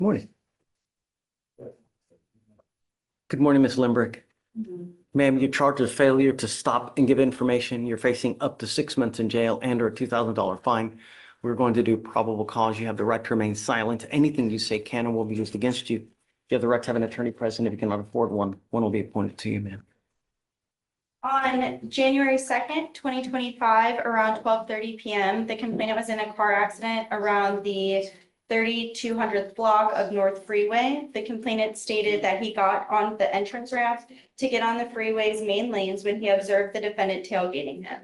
Morning. Good morning, Ms. Limrick. Ma'am, you're charged with failure to stop and give information. You're facing up to 6 months in jail and or a $2,000 fine. We're going to do probable cause. You have the right to remain silent. Anything you say can and will be used against you. You have the right to have an attorney present. If you cannot afford one will be appointed to you, ma'am. On January 2nd, 2025, around 12:30 p.m., the complainant was in a car accident around the 3200th block of North Freeway. The complainant stated that he got on the entrance ramp to get on the freeway's main lanes when he observed the defendant tailgating him.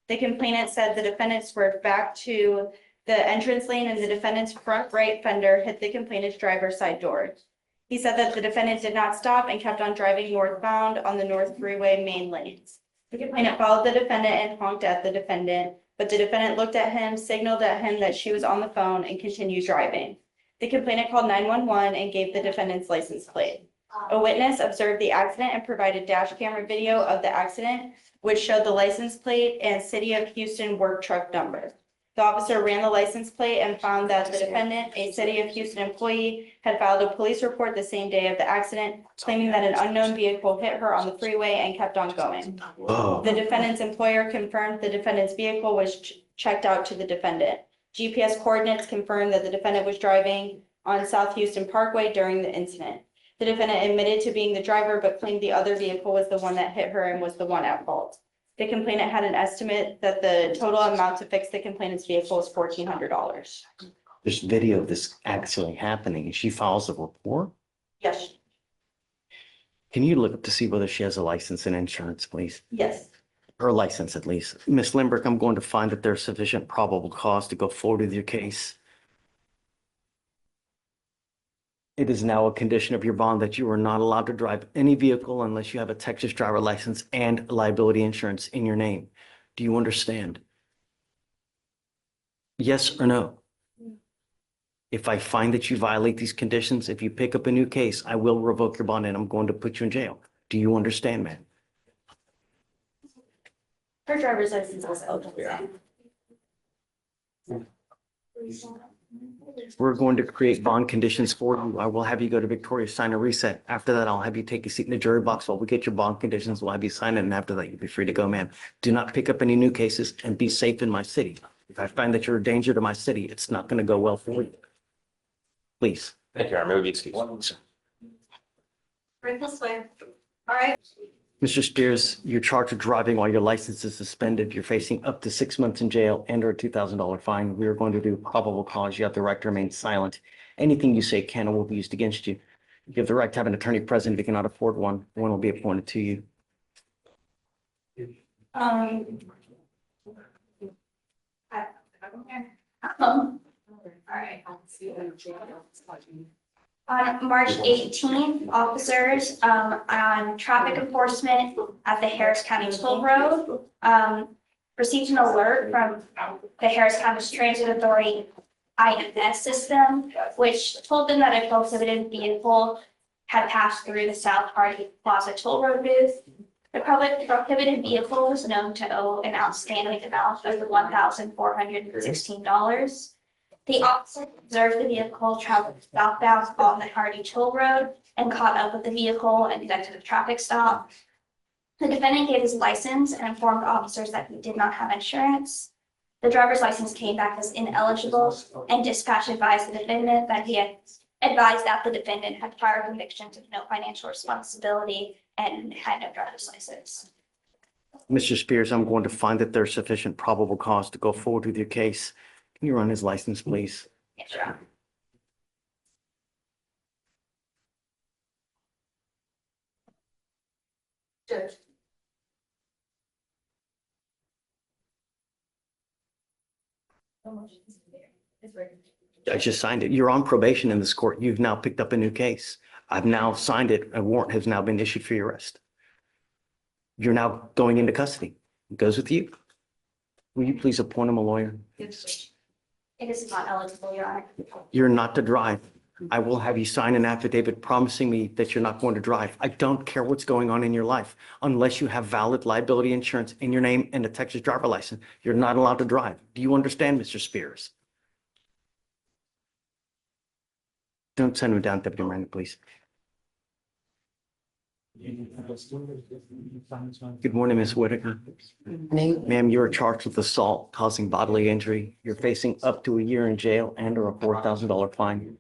The complainant said the defendant swerved back to the entrance lane and the defendant's front right fender hit the complainant's driver's side door. He said that the defendant did not stop and kept on driving northbound on the North Freeway main lanes. The complainant followed the defendant and honked at the defendant, but the defendant looked at him, signaled at him that she was on the phone, and continued driving. The complainant called 911 and gave the defendant's license plate. A witness observed the accident and provided dash camera video of the accident, which showed the license plate and City of Houston work truck number. The officer ran the license plate and found that the defendant, a City of Houston employee, had filed a police report the same day of the accident, claiming that an unknown vehicle hit her on the freeway and kept on going. Whoa. The defendant's employer confirmed the defendant's vehicle was checked out to the defendant. GPS coordinates confirmed that the defendant was driving on South Houston Parkway during the incident. The defendant admitted to being the driver, but claimed the other vehicle was the one that hit her and was the one at fault. The complainant had an estimate that the total amount to fix the complainant's vehicle was $1,400. There's video of this actually happening and she files a report. Yes. Can you look up to see whether she has a license and insurance, please? Yes. Her license, at least. Ms. Limbrick, I'm going to find that there's sufficient probable cause to go forward with your case. It is now a condition of your bond that you are not allowed to drive any vehicle unless you have a Texas driver license and liability insurance in your name. Do you understand? Yes or no? If I find that you violate these conditions, if you pick up a new case, I will revoke your bond and I'm going to put you in jail. Do you understand, man? Her driver's license is eligible. We're going to create bond conditions for you. I will have you go to Victoria, sign a reset. After that, I'll have you take a seat in the jury box while we get your bond conditions. We'll have you sign it, and after that, you'll be free to go, ma'am. Do not pick up any new cases and be safe in my city. If I find that you're a danger to my city, it's not going to go well for you. Please. Thank you, Your Honor. May we be excused? Right this way. All right. Mr. Spears, you're charged with driving while your license is suspended. You're facing up to 6 months in jail and or a $2,000 fine. We are going to do probable cause. You have the right to remain silent. Anything you say can and will be used against you. You have the right to have an attorney present. If you cannot afford one will be appointed to you. All right. On March 18th, officers on traffic enforcement at the Harris County Toll Road received an alert from the Harris County Transit Authority IMS system, which told them that a prohibited vehicle had passed through the South Hardy Plaza Toll Road booth. The prohibited vehicle was known to owe an outstanding amount of $1,416. The officer observed the vehicle traveled southbound on the Hardy Toll Road and caught up with the vehicle and conducted a traffic stop. The defendant gave his license and informed officers that he did not have insurance. The driver's license came back as ineligible, and dispatch advised the defendant that he had advised that the defendant had prior convictions with no financial responsibility and had no driver's license. Mr. Spears, I'm going to find that there's sufficient probable cause to go forward with your case. Can you run his license, please? Yes, Your Honor. Judge. I just signed it. You're on probation in this court. You've now picked up a new case. I've now signed it. A warrant has now been issued for your arrest. You're now going into custody. It goes with you. Will you please appoint him a lawyer? Yes. It is not eligible, Your Honor. You're not to drive. I will have you sign an affidavit promising me that you're not going to drive. I don't care what's going on in your life. Unless you have valid liability insurance in your name and a Texas driver license, you're not allowed to drive. Do you understand, Mr. Spears? Don't send him down, Deputy Miranda, please. Good morning, Ms. Whitaker. Ma'am, you are charged with assault causing bodily injury. You're facing up to a year in jail and or a $4,000 fine.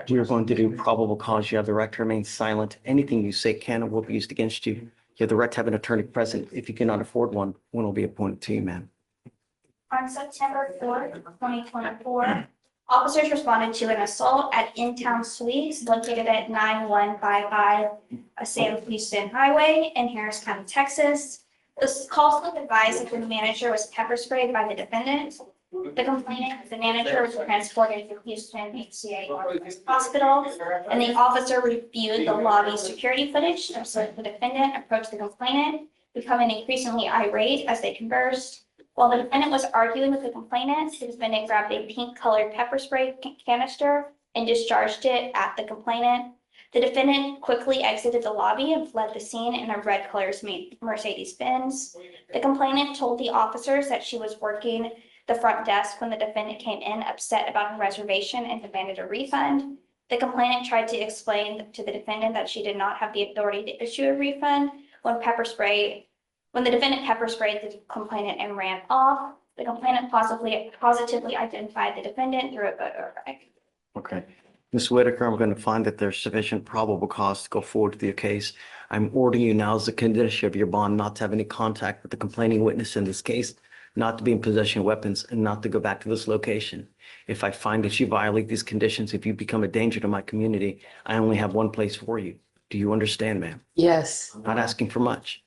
We are going to do probable cause. You have the right to remain silent. Anything you say can or will be used against you. You have the right to have an attorney present. If you cannot afford one will be appointed to you, ma'am. On September 4th, 2024, officers responded to an assault at In-Town Suites located at 9155 Sam Houston Highway in Harris County, Texas. This call was advised that the manager was pepper sprayed by the defendant. The complainant, the manager, was transported to Houston HCA Hospital, and the officer reviewed the lobby security footage and so the defendant approached the complainant, becoming increasingly irate as they conversed. While the defendant was arguing with the complainant, the defendant grabbed a pink-colored pepper spray canister and discharged it at the complainant. The defendant quickly exited the lobby and fled the scene in a red-colored Mercedes-Benz. The complainant told the officers that she was working the front desk when the defendant came in, upset about her reservation and demanded a refund. The complainant tried to explain to the defendant that she did not have the authority to issue a refund when the defendant pepper sprayed the complainant and ran off. The complainant positively identified the defendant through a photo array. Okay. Ms. Whitaker, I'm going to find that there's sufficient probable cause to go forward with your case. I'm ordering you now as a condition of your bond not to have any contact with the complaining witness in this case, not to be in possession of weapons, and not to go back to this location. If I find that you violate these conditions, if you become a danger to my community, I only have one place for you. Do you understand, ma'am? Yes. I'm not asking for much.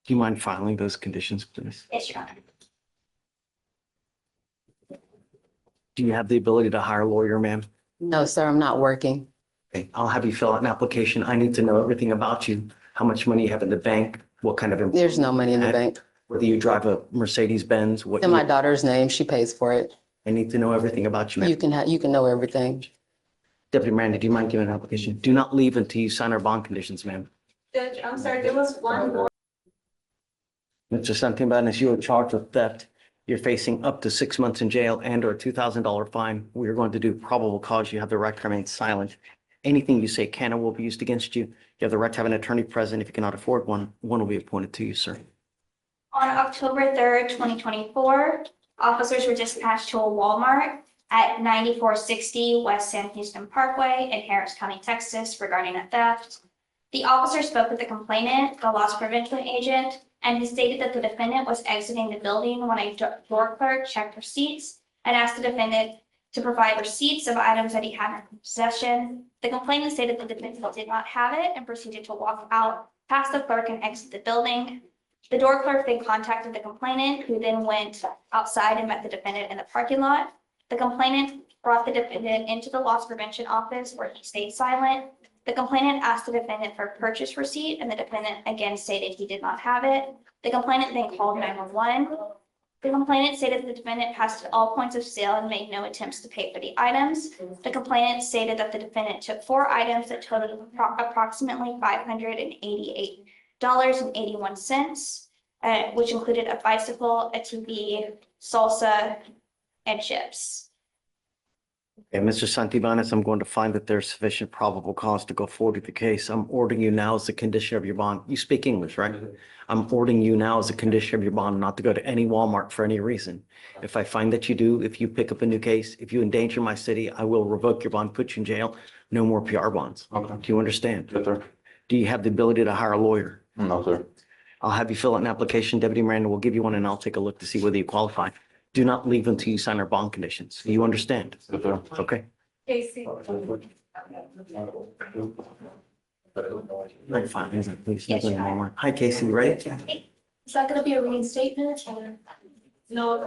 Do you mind filing those conditions, please? Yes, Your Honor. Do you have the ability to hire a lawyer, ma'am? No, sir, I'm not working. Okay, I'll have you fill out an application. I need to know everything about you, how much money you have in the bank, what kind of, There's no money in the bank. whether you drive a Mercedes Benz, what. It's in my daughter's name. She pays for it. I need to know everything about you, You ma'am. can know everything. Deputy Miranda, do you mind giving an application? Do not leave until you sign our bond conditions, ma'am. Judge, I'm sorry, there was one more. Mr. Santibanas, you are charged with theft. You're facing up to 6 months in jail and or a $2,000 fine. We are going to do probable cause. You have the right to remain silent. Anything you say can or will be used against you. You have the right to have an attorney present. If you cannot afford one will be appointed to you, sir. On October 3rd, 2024, officers were dispatched to a Walmart at 9460 West San Houston Parkway in Harris County, Texas, regarding a theft. The officer spoke with the complainant, the loss prevention agent, and he stated that the defendant was exiting the building when a door clerk checked receipts and asked the defendant to provide receipts of items that he had in possession. The complainant stated the defendant did not have it and proceeded to walk out past the clerk and exit the building. The door clerk then contacted the complainant, who then went outside and met the defendant in the parking lot. The complainant brought the defendant into the loss prevention office where he stayed silent. The complainant asked the defendant for a purchase receipt, and the defendant again stated he did not have it. The complainant then called 911. The complainant stated the defendant passed at all points of sale and made no attempts to pay for the items. The complainant stated that the defendant took 4 items that totaled approximately $588.81, which included a bicycle, a TV, salsa, and chips. Okay, Mr. Santibanas, I'm going to find that there's sufficient probable cause to go forward with the case. I'm ordering you now as a condition of your bond. You speak English, right? I'm ordering you now as a condition of your bond not to go to any Walmart for any reason. If I find that you do, if you pick up a new case, if you endanger my city, I will revoke your bond, put you in jail. No more PR bonds. Okay. Do you understand? Yes, sir. Do you have the ability to hire a lawyer? No, sir. I'll have you fill out an application. Deputy Miranda will give you one and I'll take a look to see whether you qualify. Do not leave until you sign our bond conditions. Do you understand? Yes, sir. Okay. Casey. I'm fine, isn't it? Please. Yes, Your Honor. Hi, Casey, you ready? Is that gonna be a reinstatement or? No,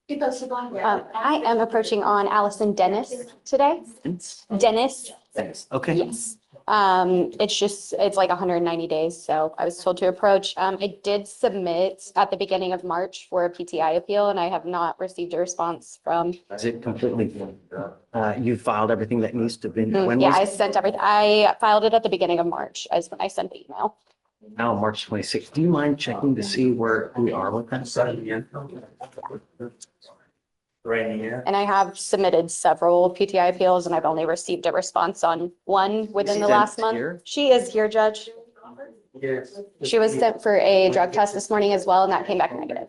because I am approaching on Allison Dennis today. Dennis, Thanks. Okay. yes. It's like 190 days, so I was told to approach. I did submit at the beginning of March for a PTI appeal, and I have not received a response from. Is it completely, you filed everything that needs to be, when Yeah, I was it? sent everything. I filed it at the beginning of March as when I sent the email. Now, March 26th. Do you mind checking to see where we are with that? And I have submitted several PTI appeals and I've only received a response on one within the Sent last month. here? She is here, Judge. She was sent for a drug test this morning as well, and that came back negative.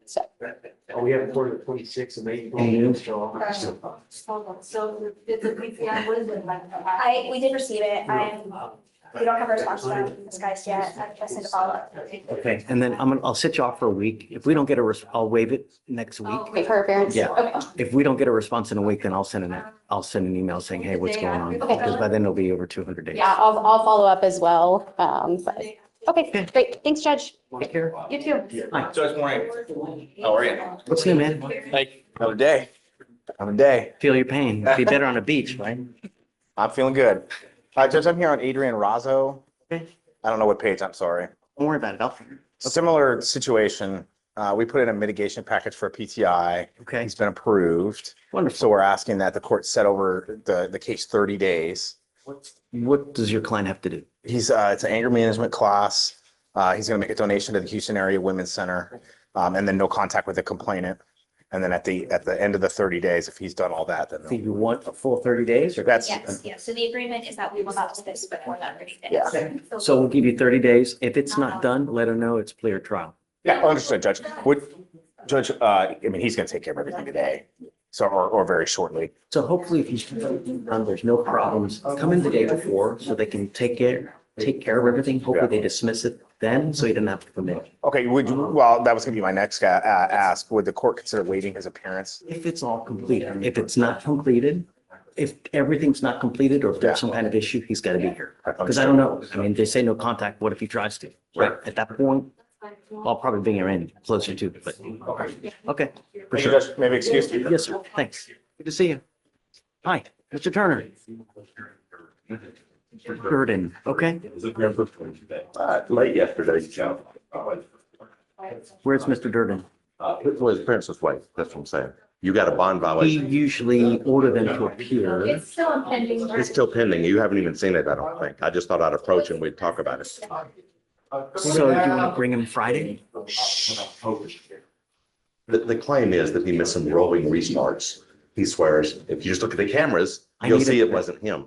So, Oh, we have for the 26th of April. So it's a PCI, what is it like? We did receive it. We don't have a response to that from this guys yet. I just need to follow up. Okay, and then I'll sit you off for a week. If we don't get I'll waive it next week. wait for her appearance? Yeah. Okay. If we don't get a response in a week, then I'll send an email saying, hey, what's going on? Okay. Because by then it'll be over 200 days. Yeah, I'll follow up as well. But, okay, great. Thanks, Judge. Take care. You too. Hi, Judge Morning. How are you? what's new, man? Hey, another day. Another day. Feel your pain. Be better on a beach, right? I'm feeling good. Judge, I'm here on Adrian Razzo. Okay. I don't know what page, I'm sorry. Don't worry about it. I'll figure it. Similar situation. We put in a mitigation package for a PTI. Okay, He's been approved. wonderful. So we're asking that the court set over the case 30 days. What does your client have to do? It's an anger management class. He's going to make a donation to the Houston Area Women's Center, and then no contact with the complainant. And then at the end of the 30 days, if he's done all that, then Do you want a full 30 days or? that's, Yes. So the agreement is that we will not dismiss before that 30 days. Yeah. So we'll give you 30 days. If it's not done, let him know it's plea or trial. yeah, understood, Judge. Judge, I mean, he's going to take care of everything today. So, or very shortly. So hopefully if he's done, there's no problems. Come in the day before so they can take care of everything. Hopefully they dismiss it then, so he doesn't have to come in. Okay, well, that was going to be my next ask. Would the court consider waiving his appearance? If it's all completed, if it's not completed, if everything's not completed or if there's some kind of issue, he's got to be here. Because I don't know. I mean, they say no contact. What if he tries to? Right. At that point, I'll probably bring her in closer to, but okay. For Thank you, sure. Judge. Maybe excuse me. Yes, sir. Thanks. Good to see you. Hi, Mr. Turner. Durden, okay? Late yesterday, Joe. Where's Mr. Durden? It was Princess Way, that's what I'm saying. You got a bond We violation. usually order them to appear. It's still impending. It's still pending. You haven't even seen it, I don't think. I just thought I'd approach and we'd talk about it. So you want to bring him Friday? The claim is that he missed some rolling restarts. He swears, if you just look at the cameras, I you'll need see a- it wasn't him.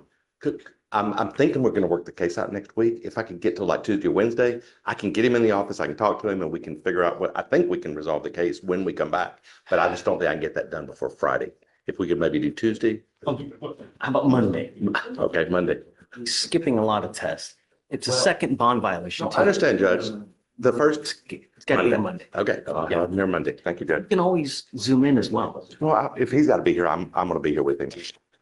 I'm thinking we're gonna work the case out next week. If I can get to like Tuesday or Wednesday, I can get him in the office, I can talk to him and we can figure out I think we can resolve the case when we come back. But I just don't think I can get that done before Friday. If we could maybe do Tuesday, How about Monday? okay, Monday. He's skipping a lot of tests. It's a second bond violation I too. understand, Judge. The first. It's got to be a Monday. Okay, near Monday. Thank you, Judge. You can always zoom in as well. Well, if he's got to be here, I'm going to be here with him.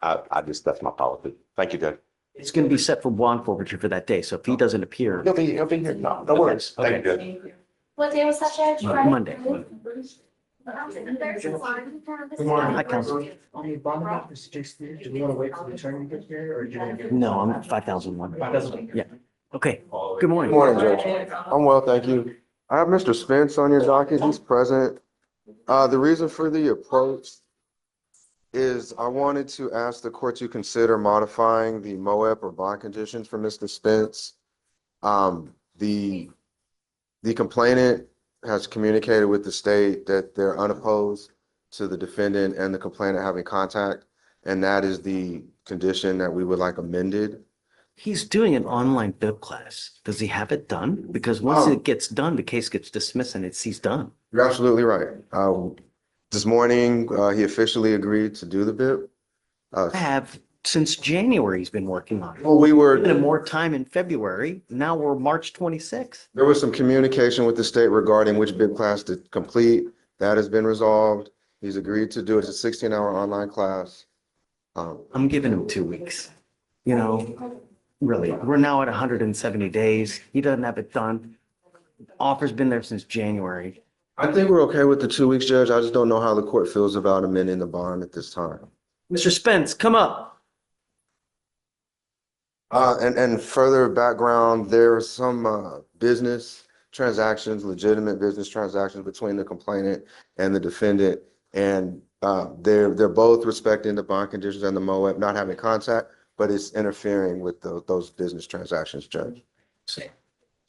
That's my policy. Thank you, Judge. It's going to be set for bond forfeiture for that day. So if he doesn't appear, He'll be here. No worries. Thank you, Judge. What day was that, Judge? Monday. Good Hi, counsel. Do we want to wait for the attorney to get here or do you want to get? No, I'm at 5001. 5,000. Yeah. Okay. Good morning. Good morning, Judge. I'm well, thank you. I have Mr. Spence on your docket. He's present. The reason for the approach is I wanted to ask the court to consider modifying the MOEP or bond conditions for Mr. Spence. The complainant has communicated with the state that they're unopposed to the defendant and the complainant having contact, and that is the condition that we would like amended. He's doing an online bib class. Does he have it done? Because once Oh. it gets done, the case gets dismissed and he's done. You're absolutely right. This morning, he officially agreed to do the bid. I have since January, he's been working on it. Well, Given him more time in February. Now we're March 26th. there was some communication with the state regarding which bid class to complete. That has been resolved. He's agreed to do it. It's a 16-hour online class. I'm giving him 2 weeks. You know, really, we're now at 170 days. He doesn't have it done. Offer's been there since January. I think we're okay with the 2 weeks, Judge. I just don't know how the court feels about amending the bond at this time. Mr. Spence, come up. And further background, there are some business transactions, legitimate business transactions between the complainant and the defendant. And they're both respecting the bond conditions and the MOEP, not having contact, but it's interfering with those business transactions, Judge.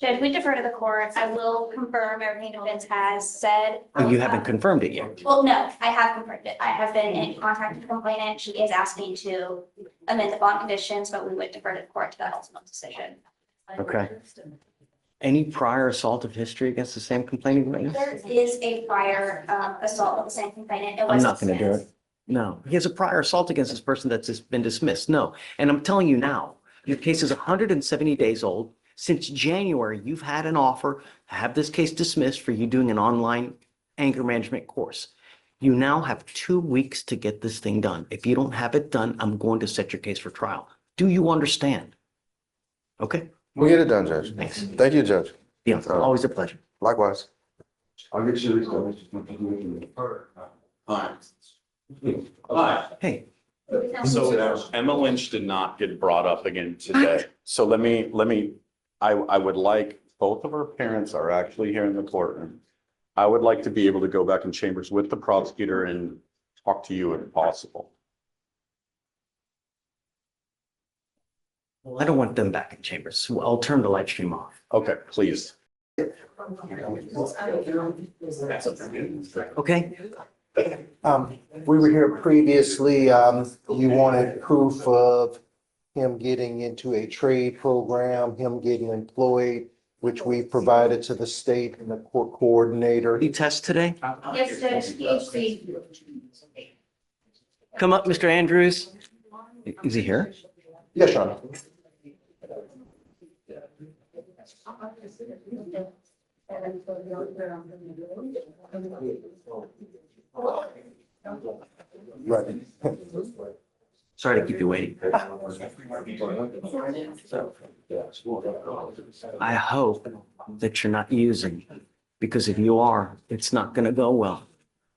Judge, we defer to the court. I will confirm everything defense has said. Oh, you haven't confirmed it yet. Well, no, I have confirmed it. I have been in contact with the complainant. She is asking to amend the bond conditions, but we would defer to the court to that ultimate decision. Okay. Any prior assaultive history against the same complaining witness? There is a prior assault with the same complainant. It I'm was not going to do it. dismissed. No, he has a prior assault against this person that's just been dismissed. No. And I'm telling you now, your case is 170 days old. Since January, you've had an offer to have this case dismissed for you doing an online anger management course. You now have 2 weeks to get this thing done. If you don't have it done, I'm going to set your case for trial. Do you understand? Okay, We'll get it done, Judge. thanks. Thank you, Judge. Yeah, always a pleasure. Likewise. I'll get you. Hey, So Emma Lynch did not get brought up again today. So I would like, both of her parents are actually here in the courtroom. I would like to be able to go back in chambers with the prosecutor and talk to you if possible. well, I don't want them back in chambers, so I'll turn the live stream off. Okay, please. Okay? We were here previously, you wanted proof of him getting into a trade program, him getting employed, which we provided to the state and the court coordinator. You test today? Yes, Judge, PhD. Come up, Mr. Andrews. Is he here? Yes, Your Honor. Right. Sorry to keep you waiting. I hope that you're not using, because if you are, it's not going to go well.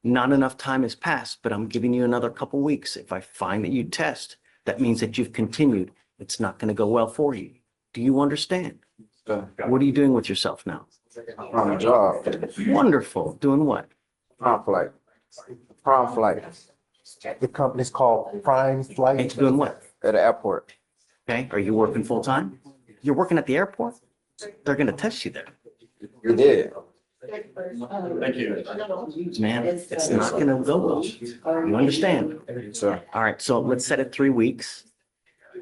Not enough time has passed, but I'm giving you another couple weeks. If I find that you test, that means that you've continued. It's not going to go well for you. Do you understand? What are you doing with yourself now? On the job. Wonderful. Doing what? Prom flight. Prom flight The company's called Prime Hey, Flight. doing what? at the airport. Okay. Are you working full time? You're working at the airport? They're going to test you there. You did. Thank you. Man, it's not going to go well. You understand? Sir. All right. So let's set it 3 weeks.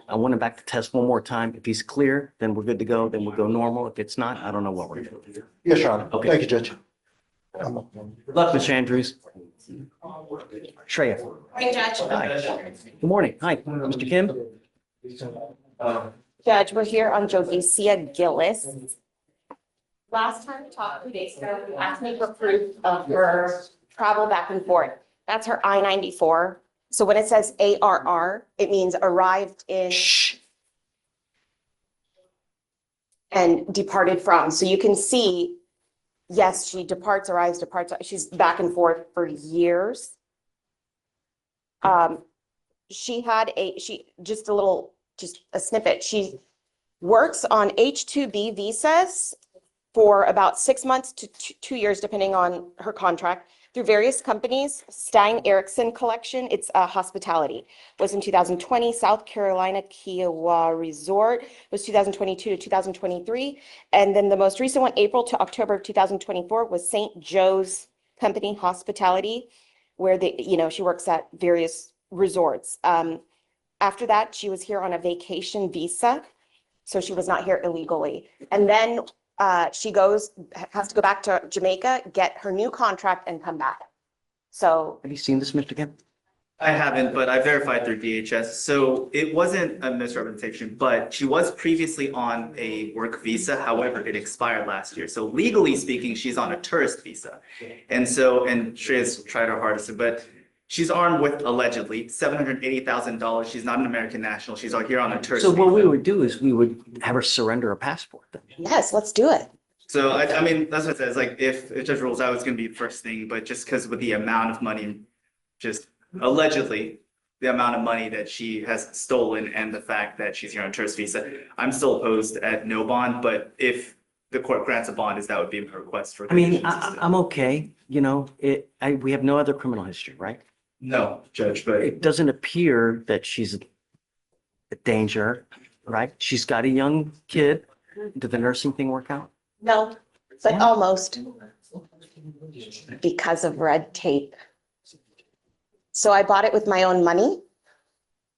I want him back to test one more time. If he's clear, then we're good to go. Then we'll go normal. If it's not, I don't know what we're going to do. Yes, Your Honor. Okay. Thank you, Judge. Good luck, Mr. Andrews. Shreya. Morning, Judge. Hi. Good morning. Hi, Mr. Kim. Judge, we're here on Jodicia Gillis. Last time we talked 2 days ago, you asked me for proof of her travel back and forth. That's her I-94. So when it says ARR, it means arrived in Shh. and departed from. So you can see, yes, she departs, arrives, departs. She's back and forth for years. Just a snippet. She works on H-2B visas for about 6 months to 2 years, depending on her contract, through various companies. Stein Erickson Collection, it's a hospitality, was in 2020. South Carolina Kiowa Resort was 2022 to 2023. And then the most recent one, April to October of 2024, was St. Joe's Company Hospitality, where she works at various resorts. After that, she was here on a vacation visa, so she was not here illegally. And then she has to go back to Jamaica, get her new contract and come back. So Have you seen this, Mr. Kim? I haven't, but I verified through DHS. So it wasn't a misrepresentation, but she was previously on a work visa. However, it expired last year. So legally speaking, she's on a tourist visa. And Shreya's tried her hardest, but she's armed with allegedly $780,000. She's not an American national. She's out here on a tourist So what we visa. would do is we would have her surrender a passport then. yes, let's do it. So I mean, that's what it says. Like if Judge rules out, it's going to be the first thing, but just because with the amount of money, just allegedly, the amount of money that she has stolen and the fact that she's here on a tourist visa, I'm still opposed at no bond, but if the court grants a bond, that would be my request for. I mean, conditions. I'm okay. We have no other criminal history, right? No, Judge, but It doesn't appear that she's a danger, right? She's got a young kid. Did the nursing thing work out? No, but almost. Because of red tape. So I bought it with my own money,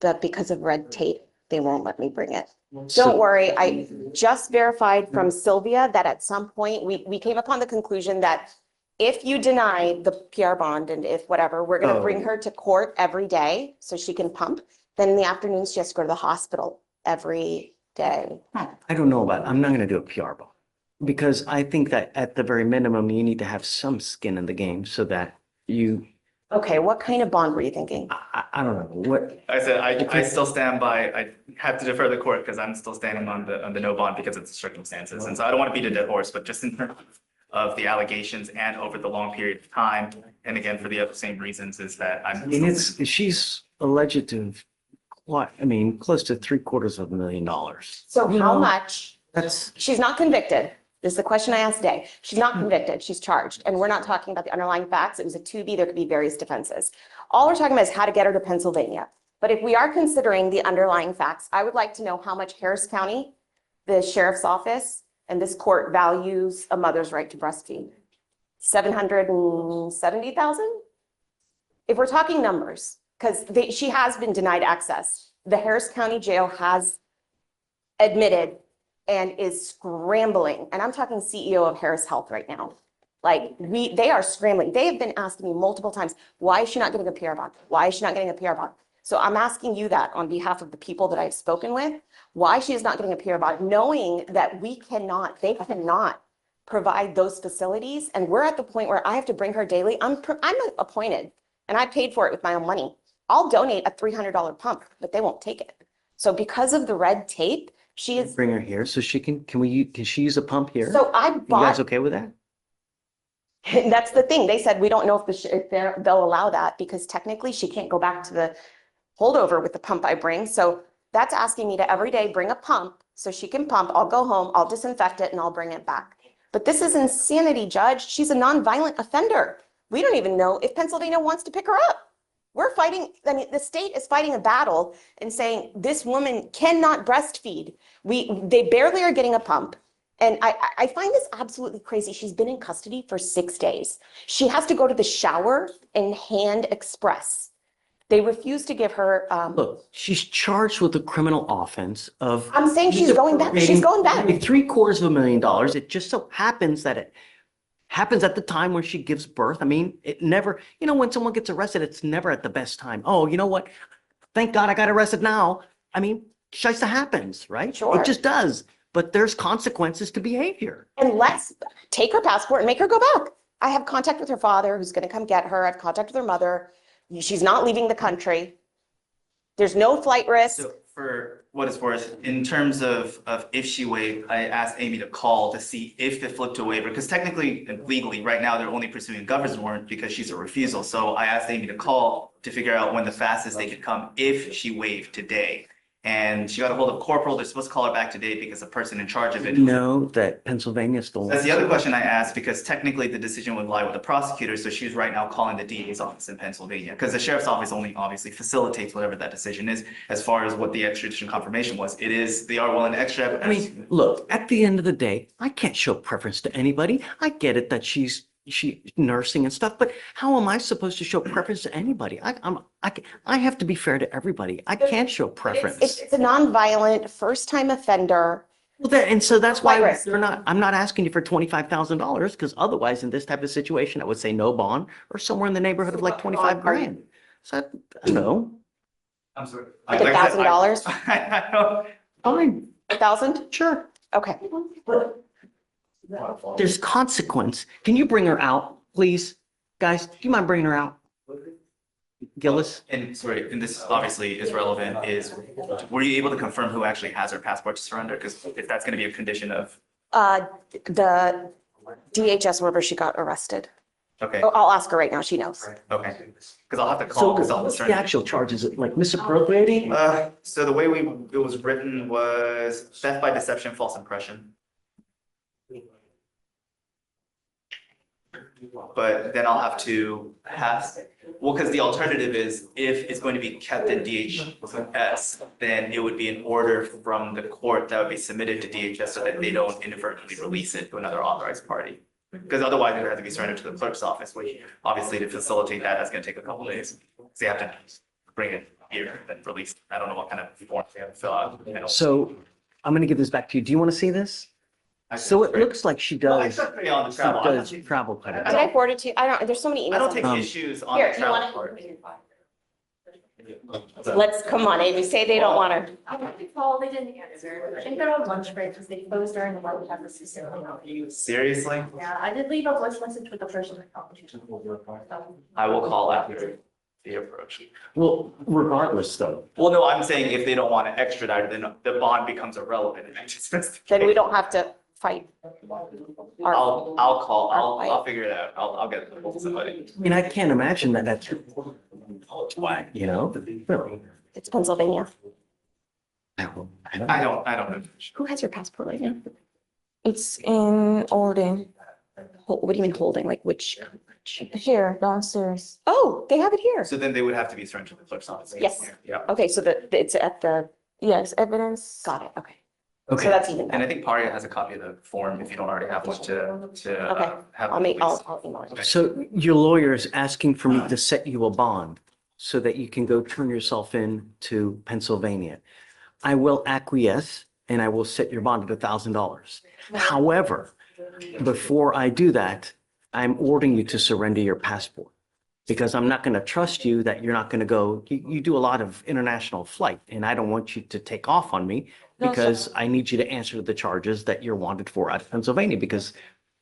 but because of red tape, they won't let me bring it. Don't worry, I just verified from Sylvia that at some point, we came upon the conclusion that if you deny the PR bond and if whatever, we're gonna bring her to court every day so she can pump. Then in the afternoons, she has to go to the hospital every day. I don't know about, I'm not gonna do a PR bond. Because I think that at the very minimum, you need to have some skin in the game so that you, Okay, what kind of bond were you thinking? I don't know, what, I said, I still stand by, I have to defer the court because I'm still standing on the no bond because of the circumstances. And so I don't want to beat a dead horse, but just in terms of the allegations and over the long period of time, and again, for the other same reasons is that I mean, she's alleged to have, what, I mean, close to $750,000. So how much? That's, She's not convicted. This is the question I asked today. She's not convicted, she's charged. And we're not talking about the underlying facts. It was a 2B, there could be various defenses. All we're talking about is how to get her to Pennsylvania. But if we are considering the underlying facts, I would like to know how much Harris County, the sheriff's office, and this court values a mother's right to breastfeed. 770,000? If we're talking numbers, because she has been denied access. The Harris County Jail has admitted and is scrambling, and I'm talking CEO of Harris Health right now. Like, they are scrambling. They have been asking me multiple times, why is she not getting a PR bond? Why is she not getting a PR bond? So I'm asking you that on behalf of the people that I've spoken with, why she is not getting a PR bond, knowing that they cannot provide those facilities. And we're at the point where I have to bring her daily. I'm appointed and I paid for it with my own money. I'll donate a $300 pump, but they won't take it. So because of the red tape, she is. bring her here so she can she use a pump here? So I You guys bought, okay with that? that's the thing. They said, we don't know if they'll allow that because technically she can't go back to the holdover with the pump I bring. So that's asking me to every day bring a pump so she can pump. I'll go home, I'll disinfect it and I'll bring it back. But this is insanity, Judge. She's a nonviolent offender. We don't even know if Pennsylvania wants to pick her up. We're fighting, I mean, the state is fighting a battle and saying this woman cannot breastfeed. They barely are getting a pump. And I find this absolutely crazy. She's been in custody for 6 days. She has to go to the shower and hand express. They refuse to give her, Look, she's charged with a criminal offense of. I'm saying she's going back. She's going back. $750,000. It just so happens that it happens at the time where she gives birth. I mean, it never, when someone gets arrested, it's never at the best time. Oh, you know what? Thank God I got arrested now. I mean, shista happens, right? Sure. It just does. But there's consequences to behavior. And let's take her passport and make her go back. I have contact with her father who's going to come get her. I've contact with her mother. She's not leaving the country. There's no flight risk. So for what it's worth, in terms of if she waived, I asked Amy to call to see if it flipped to a waiver, because technically and legally, right now, they're only pursuing a governor's warrant because she's a refusal. So I asked Amy to call to figure out when the fastest they could come if she waived today. And she got a hold of Corporal. They're supposed to call her back today because the person in charge of it. Know that Pennsylvania still. That's the other question I asked, because technically the decision would lie with the prosecutor. So she's right now calling the DA's office in Pennsylvania, because the sheriff's office only obviously facilitates whatever that decision is. As far as what the extradition confirmation was, they are willing to extradite. I mean, look, at the end of the day, I can't show preference to anybody. I get it that she's nursing and stuff, but how am I supposed to show preference to anybody? I have to be fair to everybody. I can't show preference. It's a nonviolent first-time offender. Well, and so that's Flight why risk. I'm not asking you for $25,000, because otherwise in this type of situation, I would say no bond or somewhere in the neighborhood of like 25 grand. So, no, I'm sorry. Like $1,000? I don't. fine, 1,000? sure. Okay. There's consequence. Can you bring her out, please? Guys, do you mind bringing her out? Gillis? And sorry, and this obviously is relevant, were you able to confirm who actually has her passport to surrender? Because if that's gonna be a condition of, The DHS, wherever she got arrested. okay, Oh, I'll ask her right now. She knows. okay. Because I'll have to So call, because I'll what's the concern. actual charge? Is it like misappropriating? So the way it was written was theft by deception, false impression. but then I'll have to well, because the alternative is if it's going to be kept in DHS, then it would be an order from the court that would be submitted to DHS so that they don't inadvertently release it to another authorized party. Because otherwise it would have to be surrendered to the clerk's office, which obviously to facilitate that, that's gonna take a couple days. Because they have to bring it here and release. I don't know what kind of form they have to fill out. So I'm gonna give this back to you. Do you want to see this? So it looks like she No, I does, took me on the she travel. does travel quite a Did bit. I forward it to you? I don't, there's so many emails. I don't on take this. issues on Here, the you travel want part. Let's, come on, Amy, say they don't want her. Well, they didn't answer. I think they're on lunch break because they closed during the lunch hour system. Seriously? Yeah, I did leave a voice message with the person I talked to. I will call after the approach. Well, regardless though, Well, no, I'm saying if they don't want to extradite, then the bond becomes irrelevant. And I just missed the Then we case. don't have to fight. I'll call, Our I'll figure it out. I'll get it to somebody. I mean, I can't imagine that that's why, really. It's Pennsylvania. I don't I don't know. Who has your passport right now? It's in Olden, What do you mean holding? Like which? here downstairs. Oh, they have it here. So then they would have to be surrendered to the clerk's office. Yes. Yeah. Okay, so it's at the, Yes, evidence. got it, okay. So Okay, that's even And I better. think Paria has a copy of the form if you don't already have one to Okay. have. I'll make, released. I'll email it. so your lawyer is asking for me to set you a bond so that you can go turn yourself in to Pennsylvania. I will acquiesce and I will set your bond at $1,000. However, before I do that, I'm ordering you to surrender your passport because I'm not going to trust you that you're not going to go. You do a lot of international flight and I don't want you to take off on me No, sir. because I need you to answer the charges that you're wanted for out of Pennsylvania because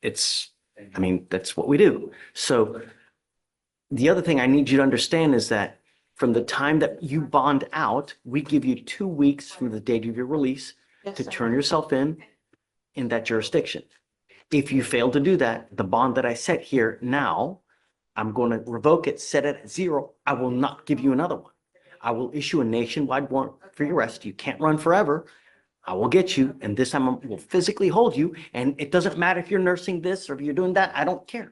that's what we do. So the other thing I need you to understand is that from the time that you bond out, we give you 2 weeks from the date of your release Yes, to sir. turn yourself in that jurisdiction. If you fail to do that, the bond that I set here now, I'm going to revoke it, set it at 0. I will not give you another one. I will issue a nationwide warrant for your arrest. You can't run forever. I will get you, and this time I will physically hold you. And it doesn't matter if you're nursing this or if you're doing that. I don't care.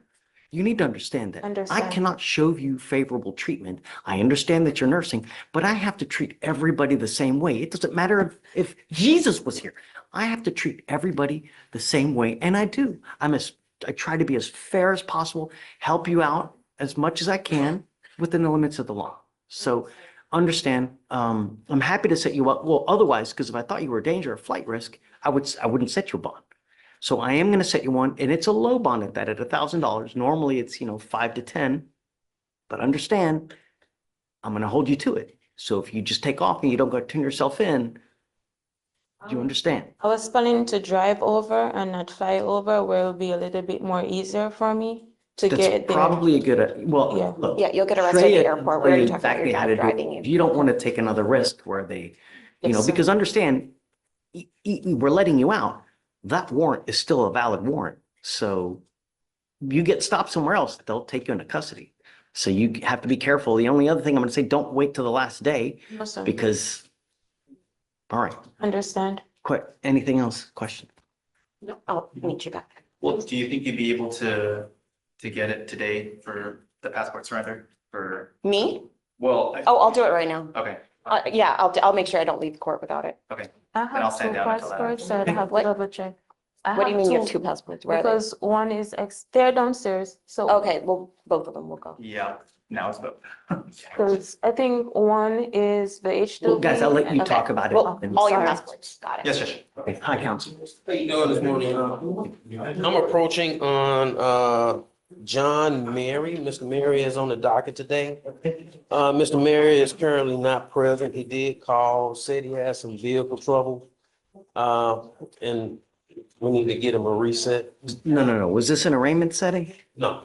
You need to understand that. I Understand. cannot show you favorable treatment. I understand that you're nursing, but I have to treat everybody the same way. It doesn't matter if Jesus was here. I have to treat everybody the same way, and I do. I try to be as fair as possible, help you out as much as I can within the limits of the law. So understand, I'm happy to set you up. Well, otherwise, because if I thought you were a danger or flight risk, I wouldn't set you a bond. So I am going to set you one, and it's a low bond at that, at $1,000. Normally it's, 5 to 10, but understand, I'm going to hold you to it. So if you just take off and you don't go turn yourself in, do you understand? I was planning to drive over and not fly over, where it'll be a little bit more easier for me to get That's there. probably a good, Yeah. look. Yeah, you'll get arrested at the Shreya airport. will We already tell you talked about your exactly how to dad do it. driving you. You don't want to take another risk where they, Yes, sir. because understand, we're letting you out. That warrant is still a valid warrant. So you get stopped somewhere else, they'll take you into custody. So you have to be careful. The only other thing I'm going to say, don't wait till the last day No, sir. because, all right, Understand. quick, anything else? Question? No, I'll meet you back. Well, do you think you'd be able to get it today for the passport surrender for, Me? well, Oh, I'll do it right now. okay, Yeah, I'll make sure I don't leave the court without it. okay. I I'll have stand two down until that. passports, so I'd have to What? double check. I What do you mean you have two, 2 passports? Where are they? Because one is they're downstairs, so. Okay, well, both of them will go. Yeah, now it's both. Because I think one is the H2B. Well, guys, I'll let you Okay. talk about it. Well, and- all your Sorry. passports, got it. Yes, yes. Okay, hi, counsel. How you doing this morning? I'm approaching on John Mary. Mr. Mary is on the docket today. Mr. Mary is currently not present. He did call, said he had some vehicle trouble. And we need to get him a reset. No. Was this an arraignment setting? No.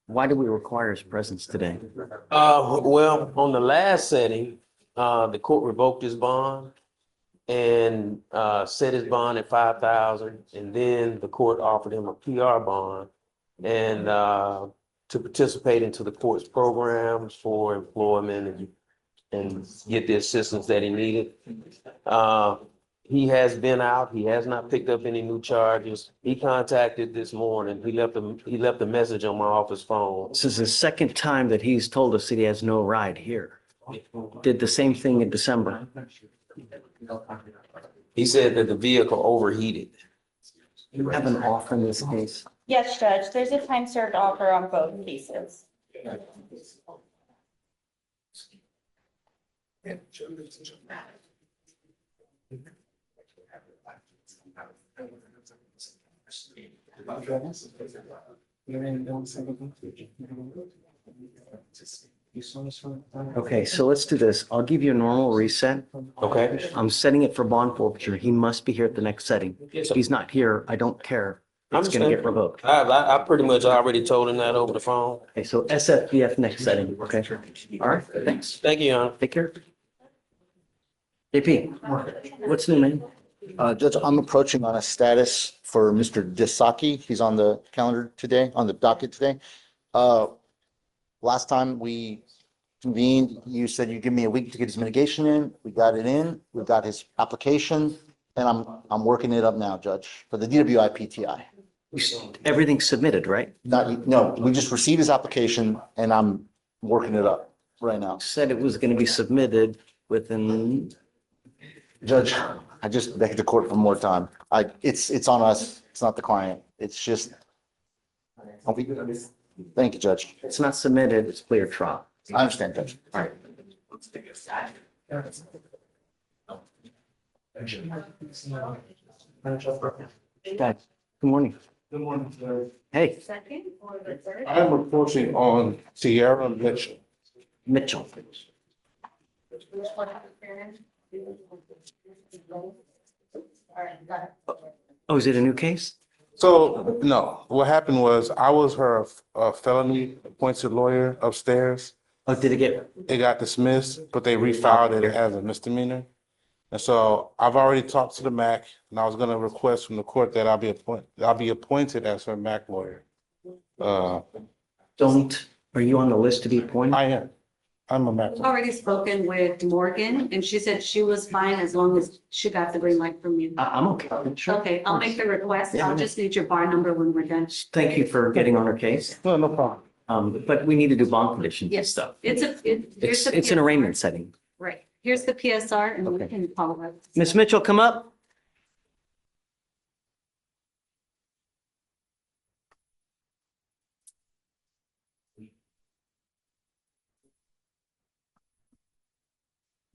Why do we require his presence today? Well, on the last setting, the court revoked his bond and set his bond at 5,000, and then the court offered him a PR bond and to participate into the court's programs for employment and get the assistance that he needed. He has been out. He has not picked up any new charges. He contacted this morning. He left a message on my office phone. This is the second time that he's told us that he has no ride here. Did the same thing in December. He said that the vehicle overheated. You have an offer in this case. Yes, Judge, there's a time served offer on both cases. Okay, so let's do this. I'll give you a normal reset. Okay. I'm setting it for bond forfeiture. He must be here at the next setting. If he's not here, I don't care. It's gonna get revoked. I pretty much already told him that over the phone. Okay, so SFBF next setting, okay? All right, thanks. Thank you, Your Honor. Take care. JP, what's new, man? Judge, I'm approaching on a status for Mr. Disaki. He's on the calendar today, on the docket today. Last time we convened, you said you'd give me a week to get his mitigation in. We got it in. We got his application, and I'm working it up now, Judge, for the DWI PTI. Everything's submitted, right? No, we just received his application, and I'm working it up right now. Said it was gonna be submitted within, Judge, I just begged the court for more time. It's on us. It's not the client. It's just. Thank you, Judge. it's not submitted, it's clear trial. I understand, Judge. All right. Guys, good morning. Good morning, sir. Hey, Second or the third? I am approaching on Sierra Mitchell. Mitchell. Oh, is it a new case? So, no, what happened was I was her felony appointed lawyer upstairs. Oh, did it get, It got dismissed, but they refiled it as a misdemeanor. And so I've already talked to the MAC, and I was gonna request from the court that I'll be appointed as her MAC lawyer. are you on the list to be appointed? I am. I'm a MAC lawyer. Already spoken with Morgan and she said she was fine as long as she got the green light from you. I'm okay. Sure. Okay, I'll make the request. Yeah. I'll just need your bar number when we're done. Thank you for getting on our case. No, no problem. But we need to do bond conditions and Yes, stuff. here's It's an PSR. arraignment setting. Right, here's the PSR and we Okay. can follow up. Miss Mitchell, come up.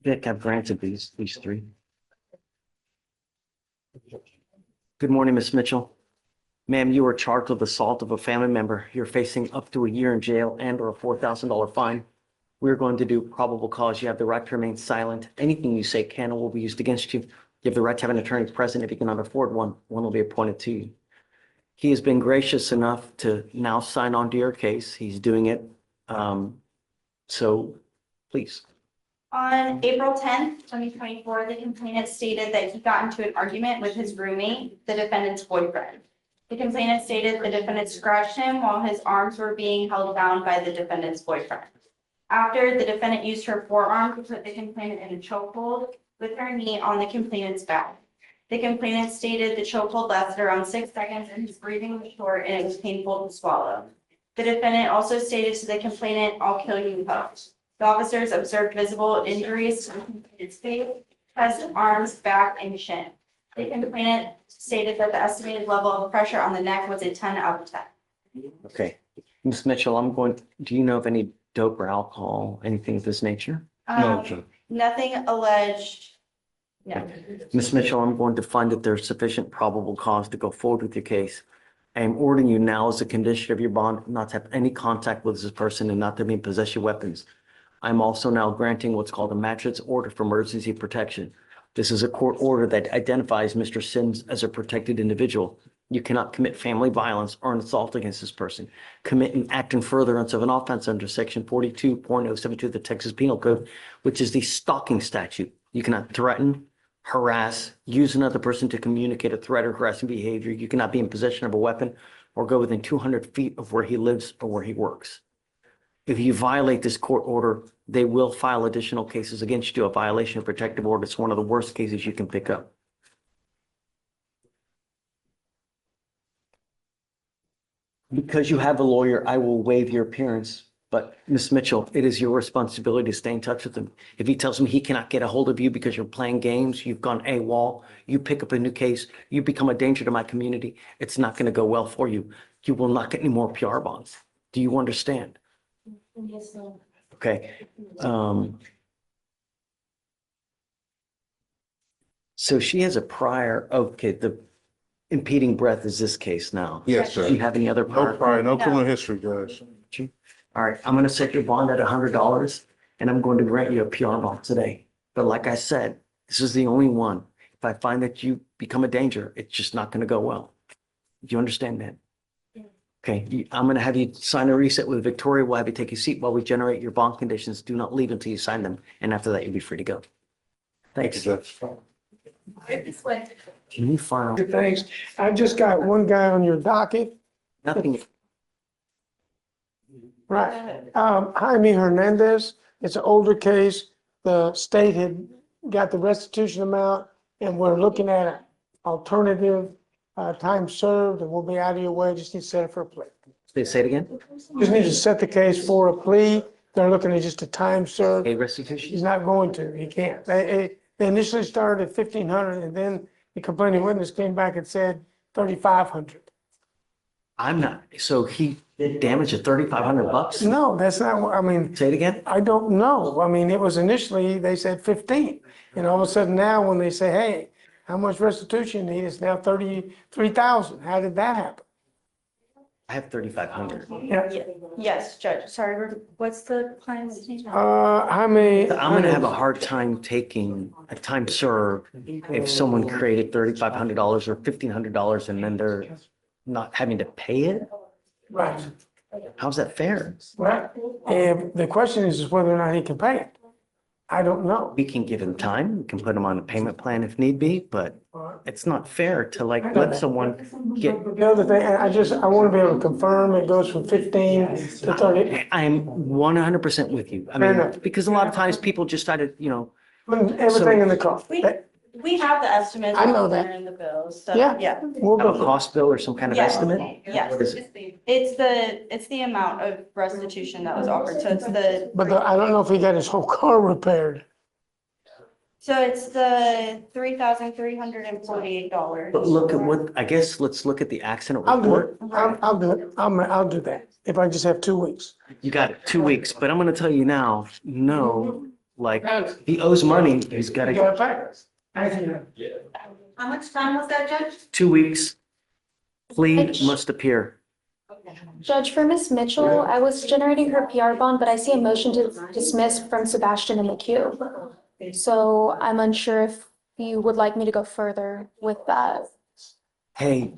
Vic, I've granted these three. Good morning, Miss Mitchell. Ma'am, you are charged with assault of a family member. You're facing up to a year in jail and or a $4,000 fine. We're going to do probable cause. You have the right to remain silent. Anything you say can or will be used against you. You have the right to have an attorney present. If you cannot afford one, one will be appointed to you. He has been gracious enough to now sign on to your case. He's doing it. So please. On April 10th, 2024, the complainant stated that he got into an argument with his roommate, the defendant's boyfriend. The complainant stated the defendant scratched him while his arms were being held down by the defendant's boyfriend. After, the defendant used her forearm to put the complainant in a chokehold with her knee on the complainant's back. The complainant stated the chokehold lasted around 6 seconds and his breathing was short and it was painful to swallow. The defendant also stated to the complainant, "I'll kill you, ho." The officers observed visible injuries to the complainant's face, chest, arms, back, and shin. The complainant stated that the estimated level of pressure on the neck was a 10 out of 10. Okay. Ms. Mitchell, do you know of any dope or alcohol, anything of this nature? Nothing alleged. No. Ms. Mitchell, I'm going to find that there's sufficient probable cause to go forward with your case. I am ordering you now as a condition of your bond not to have any contact with this person and not to be in possession of weapons. I'm also now granting what's called a magistrate's order for emergency protection. This is a court order that identifies Mr. Sims as a protected individual. You cannot commit family violence or an assault against this person. Commit an act in furtherance of an offense under section 42.072 of the Texas Penal Code, which is the stalking statute. You cannot threaten, harass, use another person to communicate a threat or harassing behavior. You cannot be in possession of a weapon or go within 200 feet of where he lives or where he works. If you violate this court order, they will file additional cases against you. A violation of protective order is one of the worst cases you can pick up. Because you have a lawyer, I will waive your appearance. But Ms. Mitchell, it is your responsibility to stay in touch with him. If he tells him he cannot get a hold of you because you're playing games, you've gone AWOL, you pick up a new case, you become a danger to my community, it's not going to go well for you. You will not get any more PR bonds. Do you understand? Yes, sir. Okay. So she has a prior, okay, the impeding breath is this case now. Yes, sir. Do you have any other No prior? prior, no criminal history, Judge. All right, I'm gonna set your bond at $100 and I'm going to grant you a PR bond today. But like I said, this is the only one. If I find that you become a danger, it's just not gonna go well. Do you understand that? Okay, I'm gonna have you sign a reset with Victoria. We'll have you take a seat while we generate your bond conditions. Do not leave until you sign them. And after that, you'll be free to go. Thanks. Judge. Can you file? Thanks. I just got one guy on your docket. Nothing. Right. Jaime Hernandez. It's an older case. The state had got the restitution amount and we're looking at an alternative time served and we'll be out of your way. Just need to set it for a plea. Say it again? Just need to set the case for a plea. They're looking at just a time served. A restitution? He's not going to. He can't. They initially started at 1,500 and then the complaining witness came back and said 3,500. I'm not, so he did damage at $3,500? No, that's not what, I mean. Say it again? I don't know. I mean, it was initially, they said 15. And all of a sudden now when they say, hey, how much restitution you need? It's now 33,000. How did that happen? I have 3,500. Yeah. Yes, Judge. Sorry, what's the client's name? Jaime. I'm gonna have a hard time taking a time served if someone created $3,500 or $1,500 and then they're not having to pay it? Right. How's that fair? Right. And the question is whether or not he can pay it. I don't know. We can give him time, we can put him on a payment plan if need be, but it's not fair to like let someone get. The other thing, I want to be able to confirm it goes from 15 to 30. I'm 100% with you. I Fair mean, enough. because a lot of times people just started, Putting everything in the car. We have the estimates. I know that. In the bills, so, Yeah. yeah. We'll have a go. cost bill or some kind of Yes. estimate? Yes. What is it? It's the amount of restitution that was offered, so it's the. But I don't know if he got his whole car repaired. So it's the $3,348. But look at what, I guess, let's look at the accident I'll do report. it. I'll do it. I'll do that. If I just have 2 weeks. You got it, 2 weeks, but I'm gonna tell you now, no, like, he owes money, he's You gotta, gotta pay. How much time was that, Judge? 2 weeks. Plea must appear. Judge, for Ms. Mitchell, I was generating her PR bond, but I see a motion to dismiss from Sebastian in the queue. So I'm unsure if you would like me to go further with that. Hey,